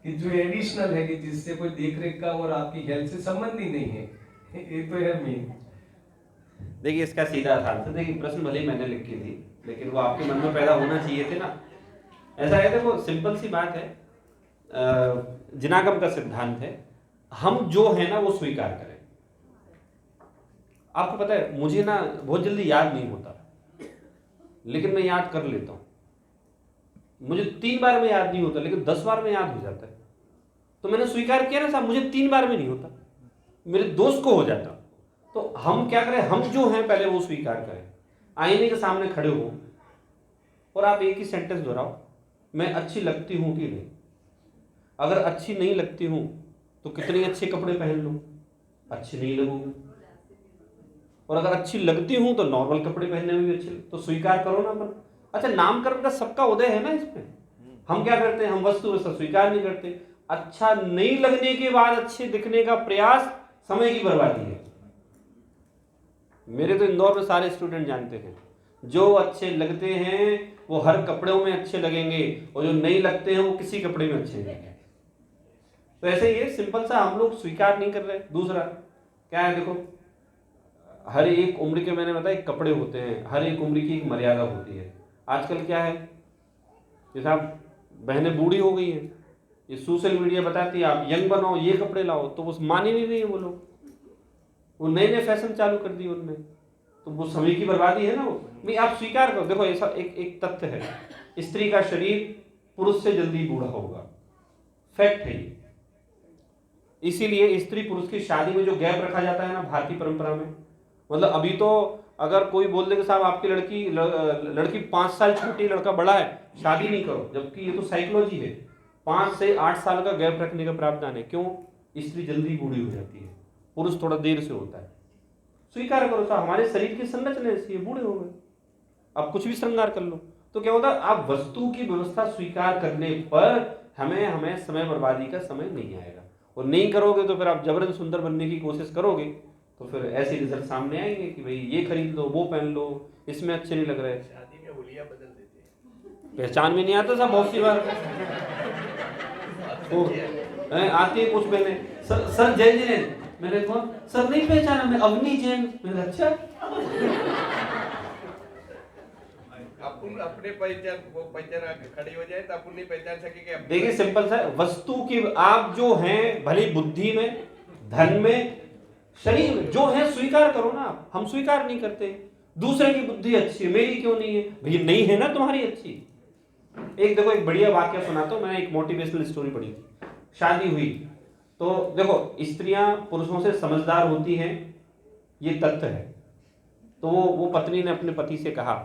कि जो एडिशनल है कि जिससे कोई देख रेख का और आपकी हेल्थ से संबंध ही नहीं है, ये तो है मेन। देखिए इसका सीधा था आंसर। देखिए प्रश्न भले ही मैंने लिख के दी, लेकिन वो आपके मन में पैदा होना चाहिए थे ना। ऐसा है, देखो सिंपल सी बात है, जिनागम का सिद्धांत है, हम जो है ना वो स्वीकार करें। आपको पता है मुझे ना बहुत जल्दी याद नहीं होता, लेकिन मैं याद कर लेता हूँ। मुझे 3 बार में याद नहीं होता, लेकिन 10 बार में याद हो जाता है। तो मैंने स्वीकार किया ना साहब, मुझे 3 बार में नहीं होता, मेरे दोस्त को हो जाता। तो हम क्या करें, हम जो हैं पहले वो स्वीकार करें। आईने के सामने खड़े हो और आप एक ही सेंटेंस दोहराओ, मैं अच्छी लगती हूं कि नहीं। अगर अच्छी नहीं लगती हूं तो कितने अच्छे कपड़े पहन लूं, अच्छी नहीं लगूंगी। और अगर अच्छी लगती हूं तो नॉर्मल कपड़े पहनने में भी अच्छे, तो स्वीकार करो ना अपन। अच्छा, नामकरण का सबका उदय है ना इसमें। हम क्या करते हैं, हम वस्तु वस्तु स्वीकार नहीं करते। अच्छा नहीं लगने के बाद अच्छे दिखने का प्रयास समय की बर्बादी है। मेरे तो इंदौर में सारे स्टूडेंट जानते हैं, जो अच्छे लगते हैं वो हर कपड़ों में अच्छे लगेंगे, और जो नहीं लगते हैं वो किसी कपड़े में अच्छे लगेंगे। तो ऐसे ही सिंपल सा हम लोग स्वीकार नहीं कर रहे। दूसरा क्या है, देखो हर एक उम्र के, मैंने बताया कपड़े होते हैं, हर एक उम्र की एक मर्यादा होती है। आजकल क्या है, जैसे आप बहनें बूढ़ी हो गई हैं, ये सोशल मीडिया बताती है आप यंग बनो, ये कपड़े लाओ, तो वो मान ही नहीं रही है। वो लोग वो नए नए फैशन चालू कर दिए उनने, तो वो समय की बर्बादी है ना। वो नहीं, आप स्वीकार करो। देखो ऐसा एक तथ्य है, स्त्री का शरीर पुरुष से जल्दी बूढ़ा होगा, फैक्ट है ये। इसीलिए स्त्री पुरुष की शादी में जो गैप रखा जाता है ना भारतीय परंपरा में, मतलब अभी तो अगर कोई बोल दे कि साहब आपकी लड़की 5 साल छोटी, लड़का बड़ा है, शादी नहीं करो, जबकि ये तो साइकोलॉजी है। 5 से 8 साल का गैप रखने का प्रावधान है। क्यों? स्त्री जल्दी बूढ़ी हो जाती है, पुरुष थोड़ा देर से होता है। स्वीकार करो साहब, हमारे शरीर की संरचना ऐसी है, बूढ़े हो गए, आप कुछ भी श्रृंगार कर लो। तो क्या होता है, आप वस्तु की व्यवस्था स्वीकार करने पर हमें समय बर्बादी का समय नहीं आएगा। और नहीं करोगे तो फिर आप जबरन सुंदर बनने की कोशिश करोगे, तो फिर ऐसे रिजल्ट सामने आएंगे कि भाई ये खरीद लो, वो पहन लो, इसमें अच्छे नहीं लग रहे। शादी में हुलिया बदल देते हैं, पहचान में नहीं आता साहब, बहुत सी बार आती है कुछ बहने, सर जय जैन, मैंने कौन सर नहीं पहचाना, मैं अवनी जैन। मैंने अच्छा अपन अपने पहचान वो पहचान खड़ी हो जाए तो अपन नहीं पहचान सके। देखिए सिंपल सा, वस्तु की आप जो हैं, भले बुद्धि में, धन में, शरीर में जो है स्वीकार करो ना। हम स्वीकार नहीं करते। दूसरे की बुद्धि अच्छी है, मेरी क्यों नहीं है? भैया नहीं है ना तुम्हारी अच्छी। एक देखो एक बढ़िया वाक्य सुनाता हूं, मैंने एक मोटिवेशनल स्टोरी पढ़ी थी। शादी हुई तो देखो स्त्रियां पुरुषों से समझदार होती हैं, ये तथ्य है। तो वो पत्नी ने अपने पति से कहा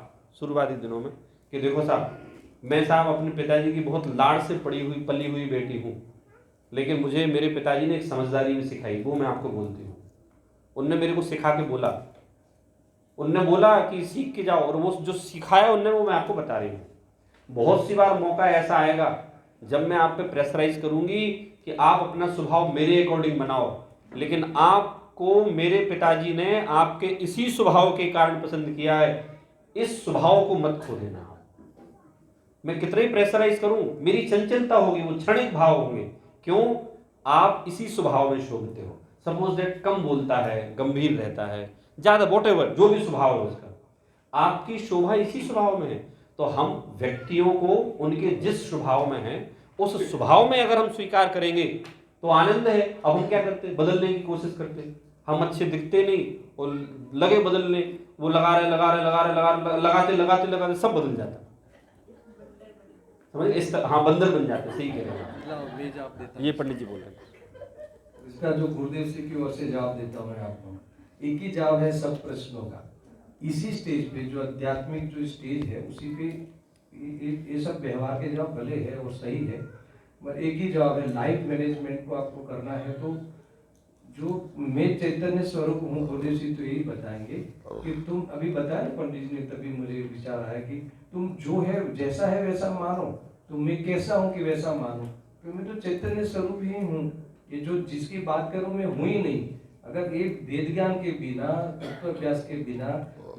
शुरुआती दिनों में कि देखो साहब, मैं साहब अपने पिताजी की बहुत लाड़ से पली हुई बेटी हूँ, लेकिन मुझे मेरे पिताजी ने एक समझदारी भी सिखाई, वो मैं आपको बोलती हूँ। उनने मेरे को सिखा के बोला, उनने बोला कि सीख के जाओ, और वो जो सिखाया उनने वो मैं आपको बता रही हूँ। बहुत सी बार मौका ऐसा आएगा जब मैं आप पे प्रेशराइज करूंगी कि आप अपना स्वभाव मेरे अकॉर्डिंग बनाओ, लेकिन आपको मेरे पिताजी ने आपके इसी स्वभाव के कारण पसंद किया है, इस स्वभाव को मत खो देना। मैं कितना ही प्रेशराइज करूं, मेरी चंचलता होगी, वो क्षणिक भाव होंगे। क्यों? आप इसी स्वभाव में शोभते हो। सपोज दैट कम बोलता है, गंभीर रहता है, ज्यादा वॉटेवर जो भी स्वभाव है उसका, आपकी शोभा इसी स्वभाव में है। तो हम व्यक्तियों को उनके जिस स्वभाव में है उस स्वभाव में अगर हम स्वीकार करेंगे तो आनंद है। अब हम क्या करते हैं, बदलने की कोशिश करते हैं। हम अच्छे दिखते नहीं और लगे बदलने, वो लगाते सब बदल जाता है। समझ इस हाँ बंदर बन जाते, सही कह रहे हैं। ये पंडित जी बोल रहे हैं। इसका जो गुरुदेव जी की ओर से जवाब देता हूँ मैं आपको, एक ही जवाब है सब प्रश्नों का। इसी स्टेज पे जो आध्यात्मिक जो स्टेज है उसी पे ये सब व्यवहार के जवाब भले है और सही है, पर एक ही जवाब है। लाइफ मैनेजमेंट को आपको करना है तो जो मैं चैतन्य स्वरूप हूँ, गुरुदेव जी तो यही बताएंगे कि तुम अभी बताया पंडित जी ने, तभी मुझे विचार आया कि तुम जो है जैसा है वैसा मानो, तो मैं कैसा हूँ कि वैसा मानो, तो मैं तो चैतन्य स्वरूप ही हूँ। ये जो जिसकी बात करूँ मैं हूँ ही नहीं। अगर एक वेद ज्ञान के बिना, तत्व अभ्यास के बिना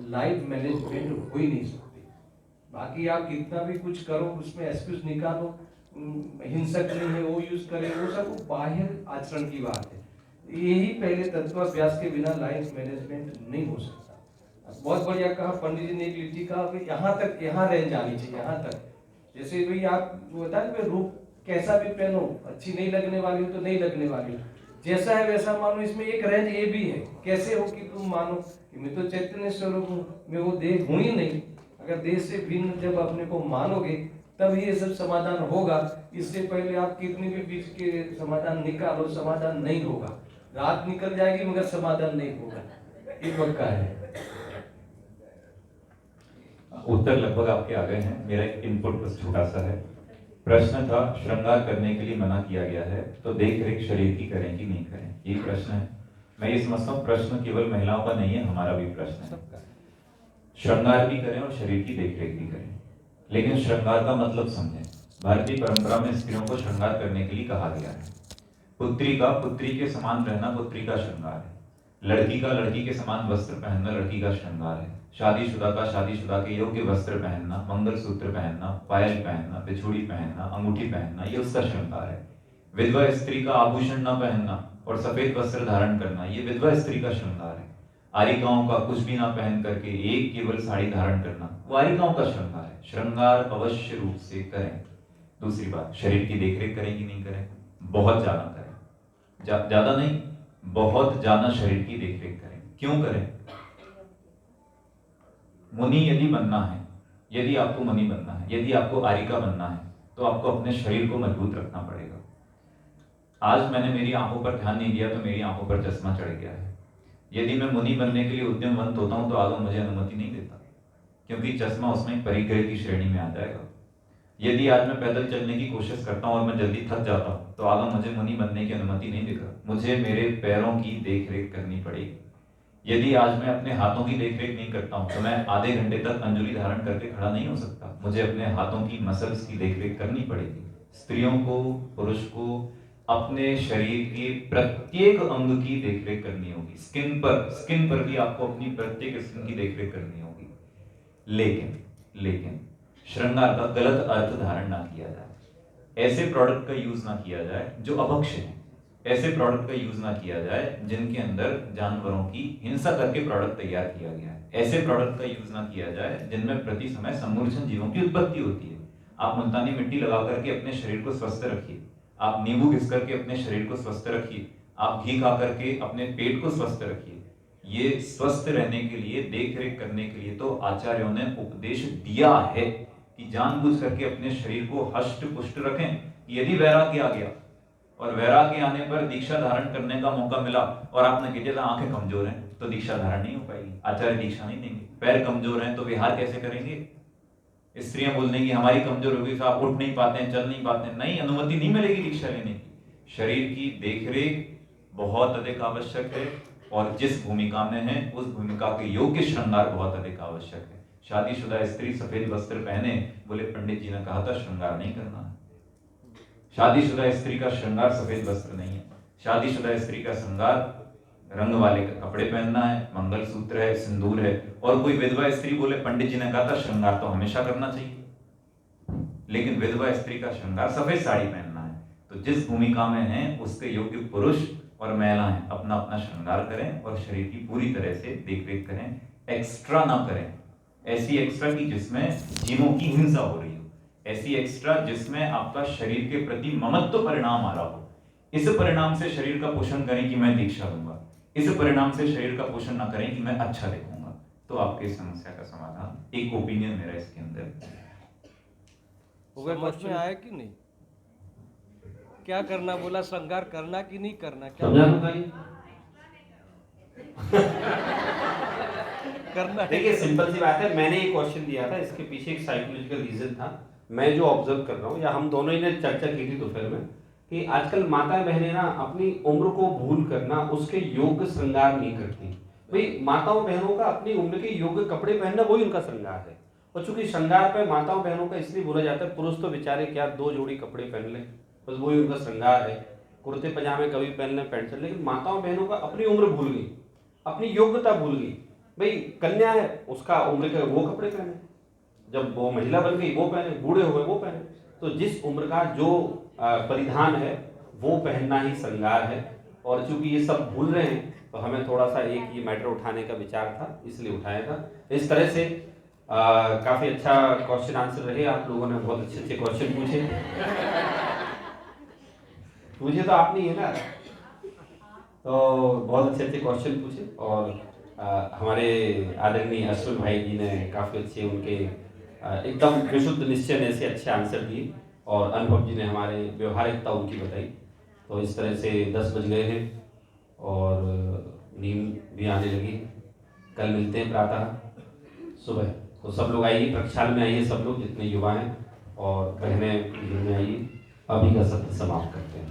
लाइफ मैनेजमेंट हो ही नहीं सकती। बाकी आप कितना भी कुछ करो, उसमें एक्सक्यूज निकालो, हिंसक नहीं है वो यूज करें, वो सब बाह्य आचरण की बात है। यही पहले तत्वाभ्यास के बिना लाइफ मैनेजमेंट नहीं हो सकता। बहुत बढ़िया कहा पंडित जी ने, एक लिट्टी कहा कि यहाँ तक, यहाँ रेंज आनी चाहिए, यहाँ तक। जैसे भाई आप बताए रूप कैसा भी पहनो, अच्छी नहीं लगने वाली हो तो नहीं लगने वाली हो, जैसा है वैसा मानो। इसमें एक रेंज ये भी है, कैसे हो कि तुम मानो कि मैं तो चैतन्य स्वरूप हूँ, मैं वो देह हूँ ही नहीं। अगर देह से भिन्न जब अपने को मानोगे तब ये सब समाधान होगा। इससे पहले आप कितने भी बीच के समाधान निकालो, समाधान नहीं होगा। रात निकल जाएगी मगर समाधान नहीं होगा, ये पक्का है। उत्तर लगभग आपके आ गए हैं। मेरा एक इनपुट बस छोटा सा है। प्रश्न था, श्रृंगार करने के लिए मना किया गया है तो देख रेख शरीर की करें कि नहीं करें, ये प्रश्न है। मैं ये समझता हूँ प्रश्न केवल महिलाओं का नहीं है, हमारा भी प्रश्न है। श्रृंगार भी करें और शरीर की देख रेख भी करें, लेकिन श्रृंगार का मतलब समझें। भारतीय परंपरा में स्त्रियों को श्रृंगार करने के लिए कहा गया है। पुत्री का पुत्री के समान रहना पुत्री का श्रृंगार है। लड़की का लड़की के समान वस्त्र पहनना लड़की का श्रृंगार है। शादीशुदा का शादीशुदा के योग्य वस्त्र पहनना, मंगलसूत्र पहनना, पायल पहनना, बिछुड़ी पहनना, अंगूठी पहनना, ये उसका श्रृंगार है। विधवा स्त्री का आभूषण न पहनना और सफेद वस्त्र धारण करना, ये विधवा स्त्री का श्रृंगार है। आरिकाओं का कुछ भी ना पहन करके एक केवल साड़ी धारण करना, वो आरिकाओं का श्रृंगार है। श्रृंगार अवश्य रूप से करें। दूसरी बात, शरीर की देखरेख करें कि नहीं करें? बहुत ज्यादा करें, ज्यादा नहीं, बहुत ज्यादा शरीर की देखरेख करें। क्यों करें? मुनि यदि बनना है, यदि आपको मुनि बनना है, यदि आपको आरिका बनना है, तो आपको अपने शरीर को मजबूत रखना पड़ेगा। आज मैंने मेरी आंखों पर ध्यान नहीं दिया तो मेरी आंखों पर चश्मा चढ़ गया है। यदि मैं मुनि बनने के लिए उद्यमवंत होता हूं तो आगम मुझे अनुमति नहीं देता, क्योंकि चश्मा उसमें परिग्रह की श्रेणी में आ जाएगा। यदि आज मैं पैदल चलने की कोशिश करता हूं और मैं जल्दी थक जाता हूं तो आगम मुझे मुनि बनने की अनुमति नहीं देगा। मुझे मेरे पैरों की देखरेख करनी पड़ेगी। यदि आज मैं अपने हाथों की देखरेख नहीं करता हूं तो मैं आधे घंटे तक अंजुली धारण करके खड़ा नहीं हो सकता। मुझे अपने हाथों की मसल्स की देखरेख करनी पड़ेगी। स्त्रियों को, पुरुष को अपने शरीर के प्रत्येक अंग की देखरेख करनी होगी। स्किन पर भी आपको अपनी प्रत्येक स्किन की देखरेख करनी होगी। लेकिन श्रृंगार का गलत अर्थ धारण ना किया जाए। ऐसे प्रोडक्ट का यूज ना किया जाए जो अभक्ष्य है। ऐसे प्रोडक्ट का यूज ना किया जाए जिनके अंदर जानवरों की हिंसा करके प्रोडक्ट तैयार किया गया है। ऐसे प्रोडक्ट का यूज ना किया जाए जिनमें प्रति समय सम्मूर्छन जीवों की उत्पत्ति होती है। आप मुल्तानी मिट्टी लगा करके अपने शरीर को स्वस्थ रखिए। आप नींबू घिस करके अपने शरीर को स्वस्थ रखिए। आप घी खा करके अपने पेट को स्वस्थ रखिए। ये स्वस्थ रहने के लिए, देख रेख करने के लिए तो आचार्यों ने उपदेश दिया है कि जानबूझ करके अपने शरीर को हष्ट पुष्ट रखें। यदि वैराग्य आ गया और वैराग्य आने पर दीक्षा धारण करने का मौका मिला और आपने कह दिया आंखें कमजोर हैं तो दीक्षा धारण नहीं हो पाएगी, आचार्य दीक्षा नहीं देंगे। पैर कमजोर हैं तो विहार कैसे करेंगे? स्त्रियां बोल देंगी हमारी कमजोर होगी तो आप उठ नहीं पाते हैं, चल नहीं पाते हैं। नहीं, अनुमति नहीं मिलेगी दीक्षा लेने की। शरीर की देखरेख बहुत अधिक आवश्यक है और जिस भूमिका में है उस भूमिका के योग्य श्रृंगार बहुत अधिक आवश्यक है। शादीशुदा स्त्री सफेद वस्त्र पहने, बोले पंडित जी ने कहा था श्रृंगार नहीं करना है। शादीशुदा स्त्री का श्रृंगार सफेद वस्त्र नहीं है। शादीशुदा स्त्री का श्रृंगार रंग वाले कपड़े पहनना है, मंगलसूत्र है, सिंदूर है। और कोई विधवा स्त्री बोले पंडित जी ने कहा था श्रृंगार तो हमेशा करना चाहिए, लेकिन विधवा स्त्री का श्रृंगार सफेद साड़ी पहनना है। तो जिस भूमिका में है उसके योग्य पुरुष और महिलाएं अपना अपना श्रृंगार करें और शरीर की पूरी तरह से देखरेख करें। एक्स्ट्रा ना करें, ऐसी एक्स्ट्रा की जिसमें जीवों की हिंसा हो रही हो, ऐसी एक्स्ट्रा जिसमें आपका शरीर के प्रति ममत्व परिणाम आ रहा हो। इस परिणाम से शरीर का पोषण करें कि मैं दीक्षा लूंगा, इस परिणाम से शरीर का पोषण ना करें कि मैं अच्छा देखूंगा, तो आपकी समस्या का समाधान, एक ओपिनियन मेरा इसके अंदर। समझ में आया कि नहीं? क्या करना बोला, श्रृंगार करना कि नहीं करना? क्या समझा बताइए। करना? देखिए सिंपल सी बात है, मैंने एक क्वेश्चन दिया था, इसके पीछे एक साइकोलॉजिकल रीजन था। मैं जो ऑब्जर्व कर रहा हूँ, या हम दोनों ही ने चर्चा की थी दोपहर में, कि आजकल माता बहनें ना अपनी उम्र को भूल करना उसके योग्य श्रृंगार नहीं करती। भाई माताओं बहनों का अपनी उम्र के योग्य कपड़े पहनना वही उनका श्रृंगार है। और चूंकि श्रृंगार पे माताओं बहनों का इसलिए बोला जाता है, पुरुष तो बेचारे क्या 2 जोड़ी कपड़े पहन ले, बस वही उनका श्रृंगार है, कुर्ते पजामे कभी पहन लें, पैंट शर्ट। लेकिन माताओं बहनों का अपनी उम्र भूल गई, अपनी योग्यता भूल गई। भाई कन्या है, उसका उम्र के वो कपड़े पहने, जब वो महिला बन गई वो पहने, बूढ़े हो गए वो पहने। तो जिस उम्र का जो परिधान है वो पहनना ही श्रृंगार है। और चूंकि ये सब भूल रहे हैं तो हमें थोड़ा सा एक ये मैटर उठाने का विचार था, इसलिए उठाया था। इस तरह से काफ़ी अच्छा क्वेश्चन आंसर रहे, आप लोगों ने बहुत अच्छे अच्छे क्वेश्चन पूछे। पूछे तो आप नहीं है ना, तो बहुत अच्छे अच्छे क्वेश्चन पूछे। और हमारे आदरणीय अश्विन भाई जी ने काफ़ी अच्छे उनके एकदम विशुद्ध निश्चय से अच्छे आंसर दिए, और अनुभव जी ने हमारे व्यवहारिकता उनकी बताई। तो इस तरह से 10 बज गए हैं और नींद भी आने लगी। कल मिलते हैं प्रातः सुबह। तो सब लोग आइए, प्रक्षाल में आइए, सब लोग जितने युवा हैं, और बहनें में आइए। अभी का सत्र समाप्त करते हैं।